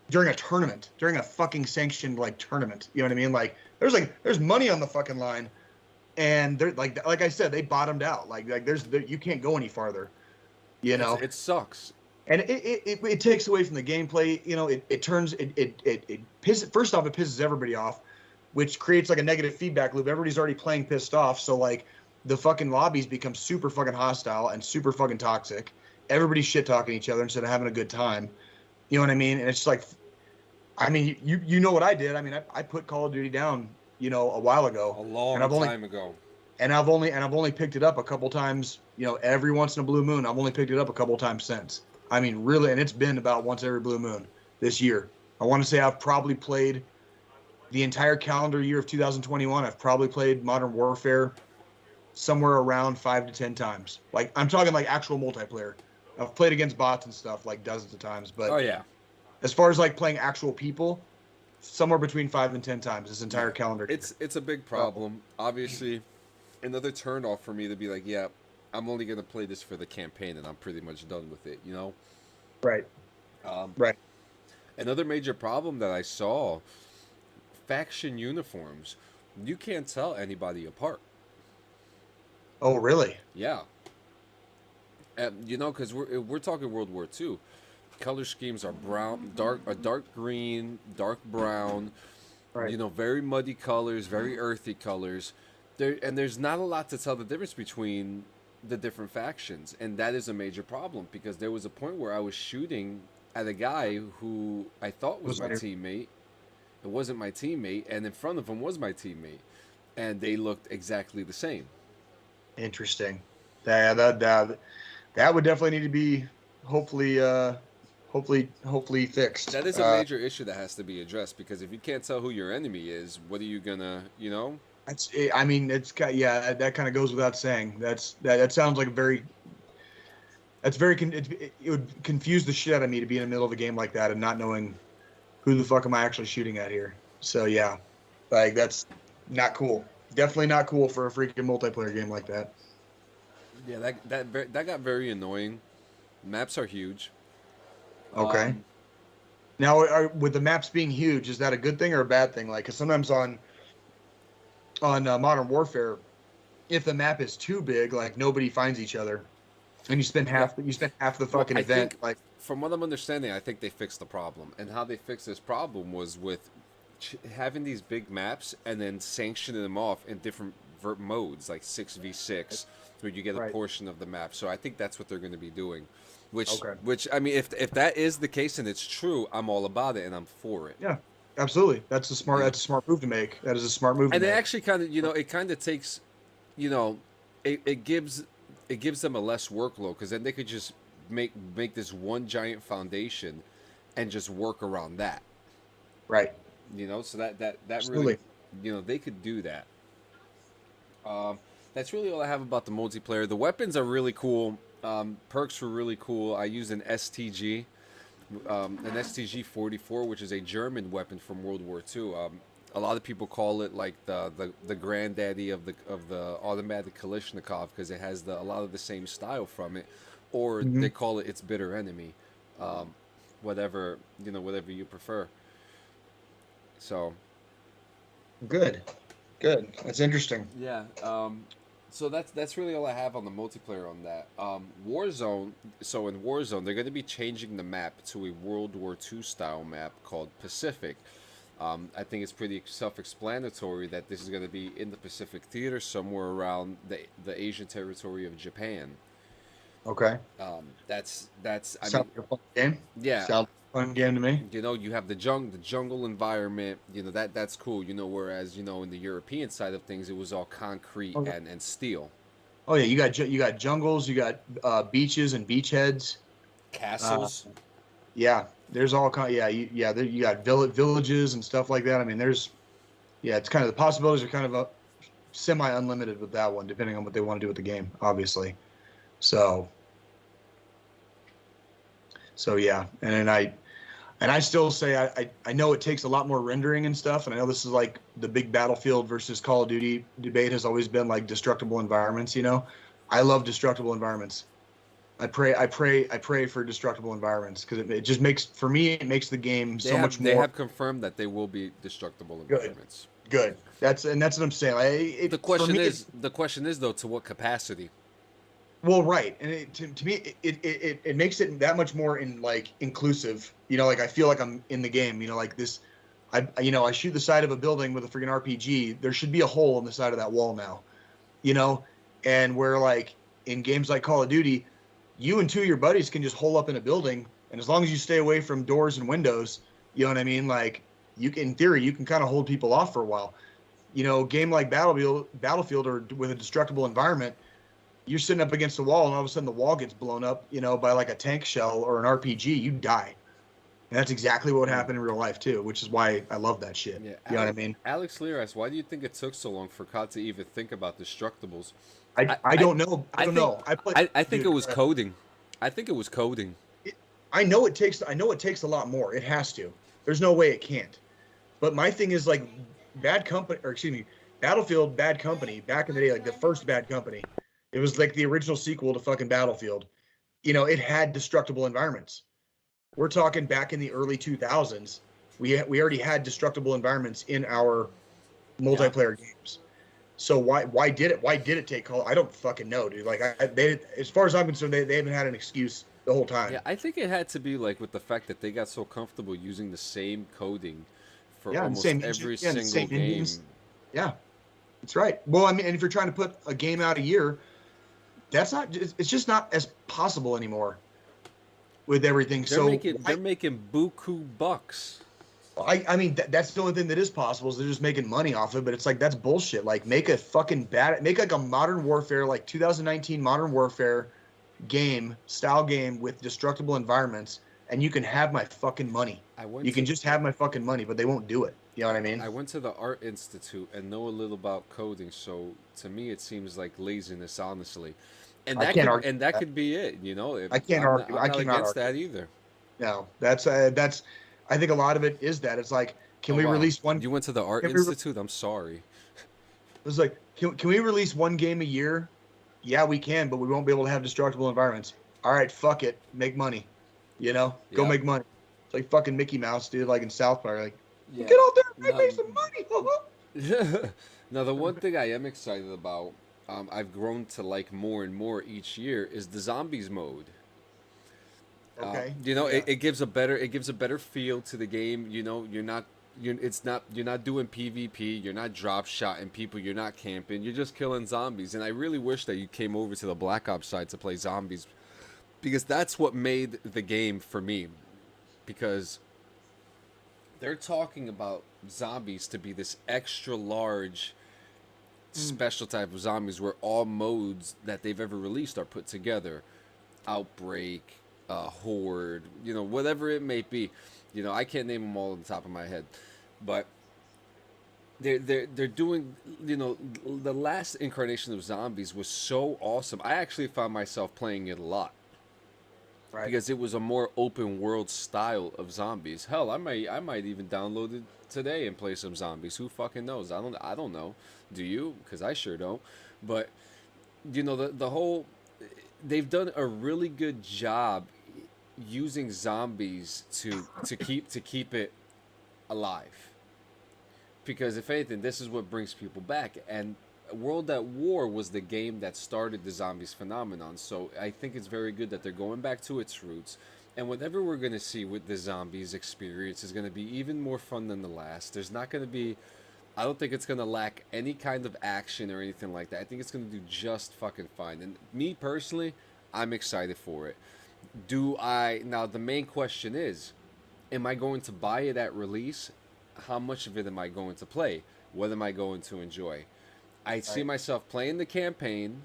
during a tournament, during a fucking sanctioned like tournament. You know what I mean? Like, there's money on the fucking line, and they're like I said, they bottomed out. Like you can't go any farther. You know, It sucks. and it takes away from the gameplay. You know, it pisses. First off, it pisses everybody off, which creates like a negative feedback loop. Everybody's already playing pissed off, so like the fucking lobbies become super fucking hostile and super fucking toxic. Everybody's shit talking each other instead of having a good time. You know what I mean? And it's like, I mean, you know what I did. I mean, I put Call of Duty down, you know, a while ago. A long time ago. And I've only picked it up a couple times, you know, every once in a blue moon. I've only picked it up a couple times since. I mean, really, and it's been about once every blue moon this year. I want to say I've probably played the entire calendar year of 2021. I've probably played Modern Warfare somewhere around 5 to 10 times. Like, I'm talking like actual multiplayer. I've played against bots and stuff like dozens of times, but Oh yeah. As far as like playing actual people, somewhere between 5 and 10 times this entire calendar year. It's a big problem. Obviously, another turnoff for me to be like, yeah, I'm only gonna play this for the campaign, and I'm pretty much done with it. You know. Right. Um, Right. Another major problem that I saw: faction uniforms. You can't tell anybody apart. Oh, really? Yeah. You know, because we're talking World War II. Color schemes are dark green, dark brown. Right. You know, very muddy colors, very earthy colors. There's not a lot to tell the difference between the different factions, and that is a major problem because there was a point where I was shooting at a guy who I thought was my teammate. It wasn't my teammate, and in front of him was my teammate, and they looked exactly the same. Interesting. That would definitely need to be hopefully fixed. That is a major issue that has to be addressed because if you can't tell who your enemy is, what are you gonna, you know? I mean, that kind of goes without saying. That sounds like it would confuse the shit out of me to be in the middle of a game like that and not knowing who the fuck am I actually shooting at here. So yeah, like that's not cool. Definitely not cool for a freaking multiplayer game like that. Yeah, that got very annoying. Maps are huge. Okay. Now, with the maps being huge, is that a good thing or a bad thing? Like, 'cause sometimes on Modern Warfare, if the map is too big, like nobody finds each other, and you spend half the fucking event. Think, like, from what I'm understanding, I think they fixed the problem, and how they fixed this problem was with having these big maps and then sanctioning them off in different modes, like 6v6, where you get a portion of the map. So I think that's what they're going to be doing. Which I mean, if that is the case and it's true, I'm all about it and I'm for it. Yeah, absolutely. That's a smart move to make. That is a smart move. And it actually kind of, it kind of takes, it gives them a less workload because then they could just make this one giant foundation and just work around that. Right. So that Absolutely. really, they could do that. That's really all I have about the multiplayer. The weapons are really cool. Perks were really cool. I used an STG 44, which is a German weapon from World War II. A lot of people call it like the granddaddy of the automatic Kalashnikov because it has a lot of the same style from it, or they call it its bitter enemy, whatever you prefer. So good. That's interesting. Yeah. So that's really all I have on the multiplayer on that. Warzone. So in Warzone, they're going to be changing the map to a World War II style map called Pacific. I think it's pretty self-explanatory that this is going to be in the Pacific Theater, somewhere around the Asian territory of Japan. Okay. That's. Sounds like a fun game. Yeah. Sounds like a fun game to me. You have the jungle environment. That's cool. Whereas in the European side of things, it was all concrete and steel. Oh yeah, you got jungles, you got beaches and beachheads, castles. Yeah, there's all kind. You got villages and stuff like that. I mean, it's kind of the possibilities are kind of semi-unlimited with that one, depending on what they want to do with the game, obviously. So yeah, and I still say I know it takes a lot more rendering and stuff, and I know this is like the big Battlefield versus Call of Duty debate has always been like destructible environments. I love destructible environments. I pray for destructible environments because it just makes the game so much more. They have confirmed that they will be destructible environments. Good. That's what I'm saying. The question is though, to what capacity? Well, right, and to me, it makes it that much more inclusive. Like I feel like I'm in the game. Like this, I shoot the side of a building with a freaking RPG. There should be a hole in the side of that wall now. And where like in games like Call of Duty, you and two of your buddies can just hole up in a building, and as long as you stay away from doors and windows, you know what I mean. Like in theory, you can kind of hold people off for a while. Game like Battlefield or with a destructible environment. You're sitting up against the wall, and all of a sudden the wall gets blown up, by like a tank shell or an RPG. You die, and that's exactly what happened in real life too, which is why I love that shit. Yeah, you know what I mean? Alex Lear asks, why do you think it took so long for COD to even think about destructibles? I don't know. I don't know. I think it was coding. I think it was coding. I know it takes a lot more. It has to. There's no way it can't. But my thing is like Battlefield Bad Company back in the day, like the first Bad Company. It was like the original sequel to fucking Battlefield. You know, it had destructible environments. We're talking back in the early 2000s. We already had destructible environments in our multiplayer games. So why did it take Call? I don't fucking know, dude. Like they, as far as I'm concerned, they haven't had an excuse the whole time. Yeah, I think it had to be like with the fact that they got so comfortable using the same coding for almost every single game. Engines. Yeah, that's right. Well, I mean, and if you're trying to put a game out a year, that's not. It's just not as possible anymore with everything. They're making buku bucks. I mean, that's the only thing that is possible is they're just making money off it. But it's like that's bullshit. Like make like a Modern Warfare, like 2019 Modern Warfare style game with destructible environments, and you can have my fucking money. You can just have my fucking money, but they won't do it. You know what I mean? I went to the Art Institute and know a little about coding, so to me it seems like laziness, honestly. And that could be it, you know. I can't argue. I'm not against that either. No, that's. I think a lot of it is that it's like, can we release one? You went to the Art Institute? I'm sorry. It's like, can we release one game a year? Yeah, we can, but we won't be able to have destructible environments. All right, fuck it, make money. You know, go make money. It's like fucking Mickey Mouse, dude. Like in South Park, like get out there and make some money. Now, the one thing I am excited about, I've grown to like more and more each year, is the zombies mode. Okay. You know, it gives a better feel to the game. You know, you're not doing PvP, you're not drop shotting people, you're not camping, you're just killing zombies. And I really wish that you came over to the Black Ops side to play zombies, because that's what made the game for me. Because they're talking about zombies to be this extra large special type of zombies where all modes that they've ever released are put together. Outbreak, Horde, you know, whatever it may be. You know, I can't name them all on the top of my head, but they're doing, you know, the last incarnation of zombies was so awesome. I actually found myself playing it a lot, right? Because it was a more open world style of zombies. Hell, I might even download it today and play some zombies. Who fucking knows? I don't know. Do you? Because I sure don't. But you know, the whole, they've done a really good job using zombies to keep it alive, because if anything, this is what brings people back. And World at War was the game that started the zombies phenomenon, so I think it's very good that they're going back to its roots. And whatever we're going to see with the zombies experience is going to be even more fun than the last. There's not going to be, I don't think it's going to lack any kind of action or anything like that. I think it's going to do just fucking fine. And me personally, I'm excited for it. Now the main question is, am I going to buy it at release? How much of it am I going to play? What am I going to enjoy? I see myself playing the campaign.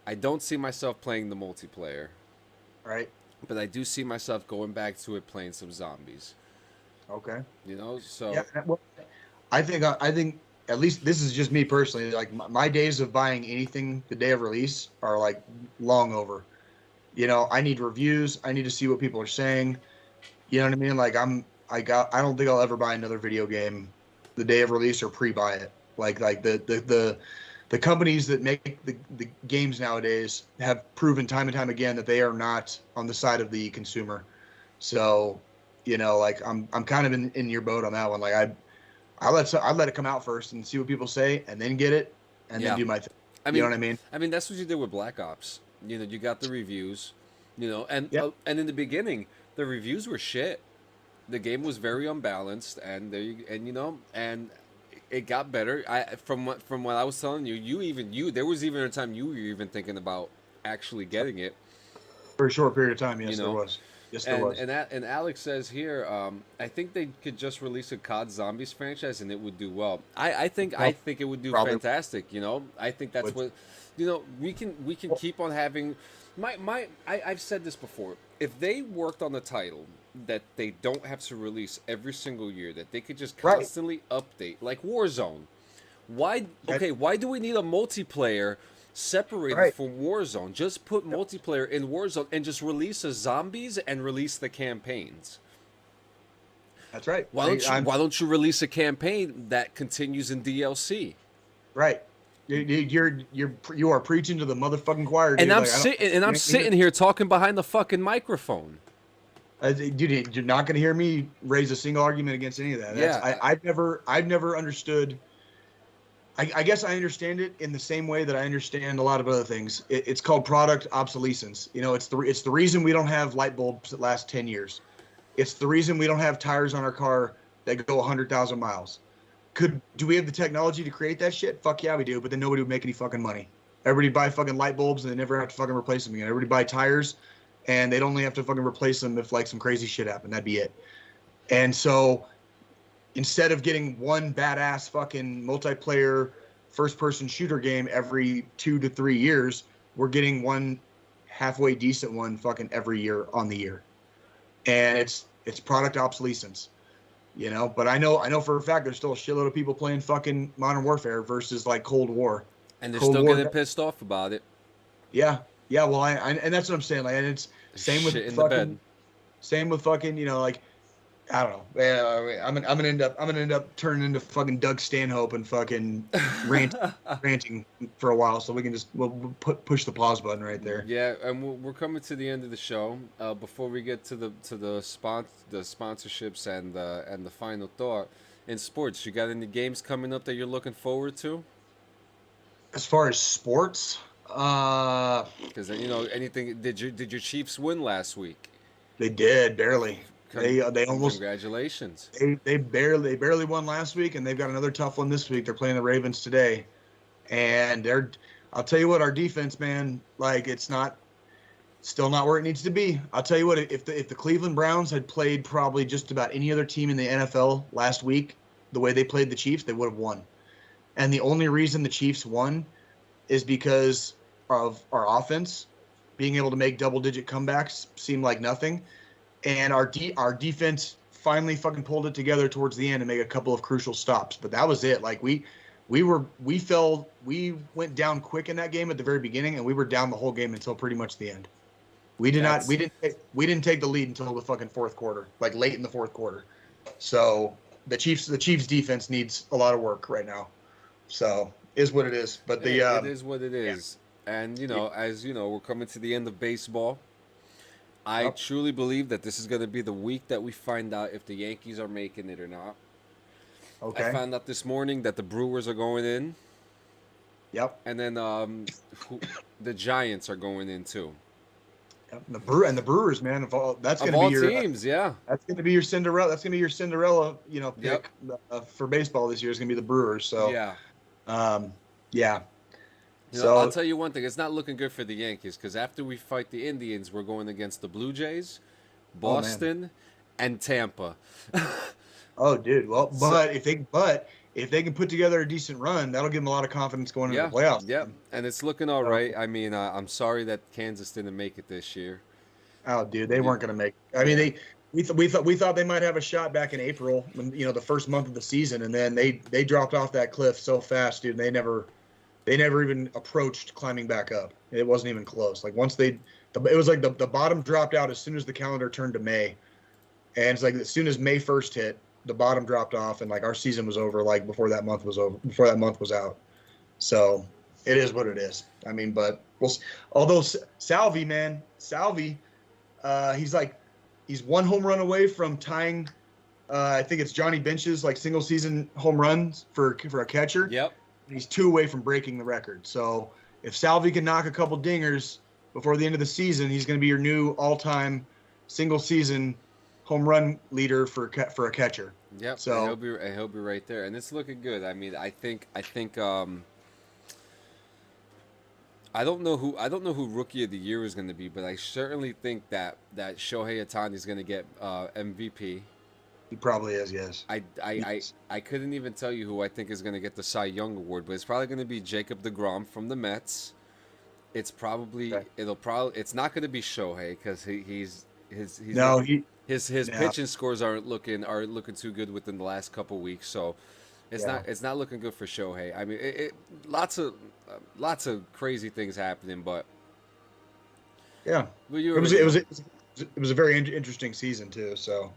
I don't see myself playing the multiplayer. Right. But I do see myself going back to it, playing some zombies. Okay. You know, so yeah. Well, I think at least this is just me personally. Like my days of buying anything the day of release are like long over. You know, I need reviews. I need to see what people are saying. You know what I mean? Like I don't think I'll ever buy another video game the day of release or pre-buy it. Like the companies that make the games nowadays have proven time and time again that they are not on the side of the consumer. So, you know, like I'm kind of in your boat on that one. Like I'd let it come out first and see what people say, and then get it, and then do my thing. You know what I mean? I mean, that's what you did with Black Ops. You know, you got the reviews, you know, and in the beginning, the reviews were shit. The game was very unbalanced, and it got better. From what I was telling you, there was even a time you were even thinking about actually getting it for a short period of time. Yes, there was. Yes, there was. And Alex says here, I think they could just release a COD Zombies franchise and it would do well. I think it would do fantastic. You know, I think that's what, you know, we can keep on having. I've said this before. If they worked on the title that they don't have to release every single year, that they could just constantly update, like Warzone. Why do we need a multiplayer separated Right. from Warzone. Just put multiplayer in Warzone and just release the zombies and release the campaigns. That's right. Why don't you release a campaign that continues in DLC? Right. You are preaching to the motherfucking choir, dude. And I'm Like, sitting here talking behind the fucking microphone. Dude, you're not going to hear me raise a single argument against any of that. Yeah. I've never understood. I guess I understand it in the same way that I understand a lot of other things. It's called product obsolescence. You know, it's the reason we don't have light bulbs that last 10 years. It's the reason we don't have tires on our car that go 100,000 miles. Do we have the technology to create that shit? Fuck yeah, we do. But then nobody would make any fucking money. Everybody buy fucking light bulbs and they never have to fucking replace them again. Everybody buy tires and they'd only have to fucking replace them if like some crazy shit happened. That'd be it. And so instead of getting one badass fucking multiplayer first-person shooter game every 2 to 3 years, we're getting one halfway decent one fucking every year on the year. And it's product obsolescence, you know. But I know for a fact there's still a shitload of people playing fucking Modern Warfare versus like Cold War, and they're still getting pissed off about it. Yeah. Well, I and that's what I'm saying. Like, and it's same with fucking, you know, like I don't know. I'm gonna end up turning into fucking Doug Stanhope and fucking ranting for a while, so we'll push the pause button right there. Yeah, and we're coming to the end of the show. Before we get to the sponsorships and the final thought in sports, you got any games coming up that you're looking forward to? As far as sports, because you know anything. Did your Chiefs win last week? They did barely. They almost. Congratulations. They barely won last week, and they've got another tough one this week. They're playing the Ravens today, and I'll tell you what, our defense, man, like still not where it needs to be. I'll tell you what, if the Cleveland Browns had played probably just about any other team in the NFL last week, the way they played the Chiefs, they would have won. And the only reason the Chiefs won is because of our offense being able to make double-digit comebacks seemed like nothing. And our defense finally fucking pulled it together towards the end and make a couple of crucial stops. But that was it. Like we went down quick in that game at the very beginning, and we were down the whole game until pretty much the end. We didn't take the lead until the fucking fourth quarter, like late in the fourth quarter. So the Chiefs defense needs a lot of work right now. So is what it is. But it is what it is. Yeah. And as you know, we're coming to the end of baseball. I truly believe that this is going to be the week that we find out if the Yankees are making it or not. Okay. I found out this morning that the Brewers are going in. Yep. And then the Giants are going in too. Yep. And the Brewers, man, that's going to be your teams. Yeah. That's going to be your Cinderella. That's going to be your Cinderella, pick for baseball this year is going to be the Brewers. So yeah. Yeah. I'll tell you one thing. It's not looking good for the Yankees because after we fight the Indians, we're going against the Blue Jays, Boston, and Tampa. Oh, dude. Well, but if they can put together a decent run, that'll give them a lot of confidence going into the playoffs. Yeah, and it's looking all right. I mean, I'm sorry that Kansas didn't make it this year. Oh, dude, they weren't going to make it. I mean, we thought they might have a shot back in April, when, the first month of the season, and then they dropped off that cliff so fast, dude. They never even approached climbing back up. It wasn't even close. Like once it was like the bottom dropped out as soon as the calendar turned to May. And it's like as soon as May 1st hit, the bottom dropped off and like our season was over like before that month was out. So it is what it is. I mean, but although Salvi, he's one home run away from tying I think it's Johnny Bench's like single season home runs for a catcher. Yep. He's 2 away from breaking the record. So if Salvi can knock a couple dingers before the end of the season, he's going to be your new all-time single-season home run leader for a catcher. Yep. So he'll be right there, and it's looking good. I mean, I think I don't know who Rookie of the Year is going to be, but I certainly think that Shohei Ohtani is going to get MVP. He probably is, yes. I couldn't even tell you who I think is going to get the Cy Young Award, but it's probably going to be Jacob deGrom from the Mets. It's probably it's not going to be Shohei because his pitching scores aren't looking too good within the last couple weeks. So It's not looking good for Shohei. I mean, lots of crazy things happening, but Yeah, well, it was a very interesting season too. So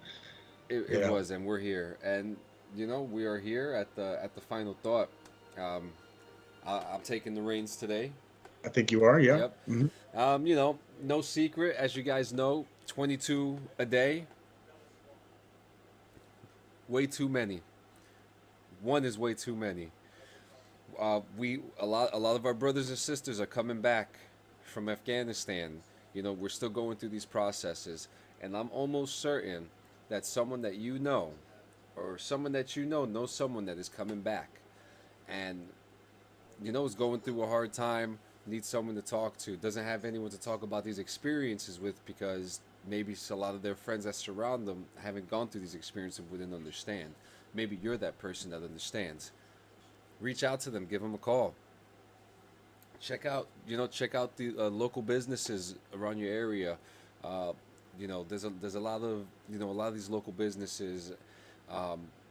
it was, and we're here, and we are here at the final thought. Um, I'm taking the reins today. I think you are. Yeah. Yep. Mm-hmm. No secret, as you guys know, 22 a day. Way too many. One is way too many. A lot of our brothers and sisters are coming back from Afghanistan. We're still going through these processes, and I'm almost certain that someone that you know, or someone that you know knows someone that is coming back, and is going through a hard time, needs someone to talk to, doesn't have anyone to talk about these experiences with because maybe a lot of their friends that surround them haven't gone through these experiences and wouldn't understand. Maybe you're that person that understands. Reach out to them, give them a call. Check out the local businesses around your area. There's a lot of a lot of these local businesses.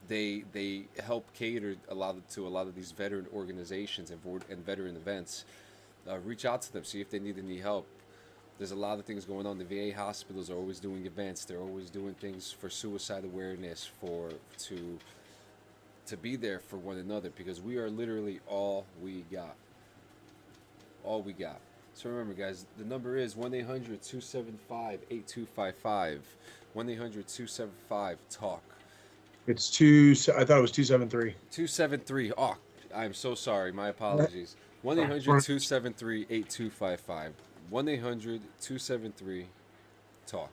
They help cater to a lot of these veteran organizations and veteran events. Reach out to them, see if they need any help. There's a lot of things going on. The VA hospitals are always doing events. They're always doing things for suicide awareness, to be there for one another, because we are literally all we got. All we got. So remember, guys, the number is 1-800-275-8255. 1-800-275-TALK. It's two. I thought it was 273. 273. Oh, I'm so sorry. My apologies. 1-800-273-8255. 1-800-273-TALK.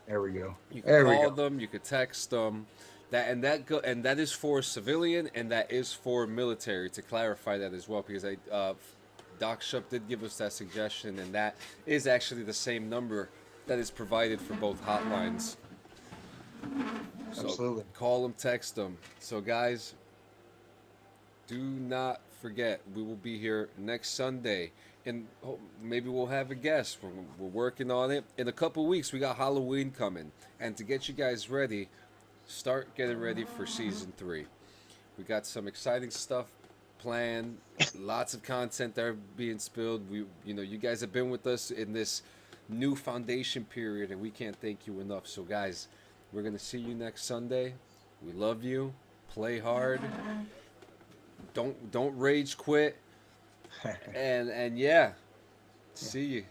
There we go. You can call them. You can text them. That is for civilian, and that is for military. To clarify that as well, because Doc Shup did give us that suggestion, and that is actually the same number that is provided for both hotlines. So Absolutely. Call them, text them. So guys, do not forget, we will be here next Sunday, and maybe we'll have a guest. We're working on it. In a couple weeks, we got Halloween coming, and to get you guys ready, start getting ready for season 3. We got some exciting stuff planned, lots of content that are being spilled. You guys have been with us in this new foundation period, and we can't thank you enough. So guys, we're gonna see you next Sunday. We love you. Play hard. Don't rage quit. and yeah, see you.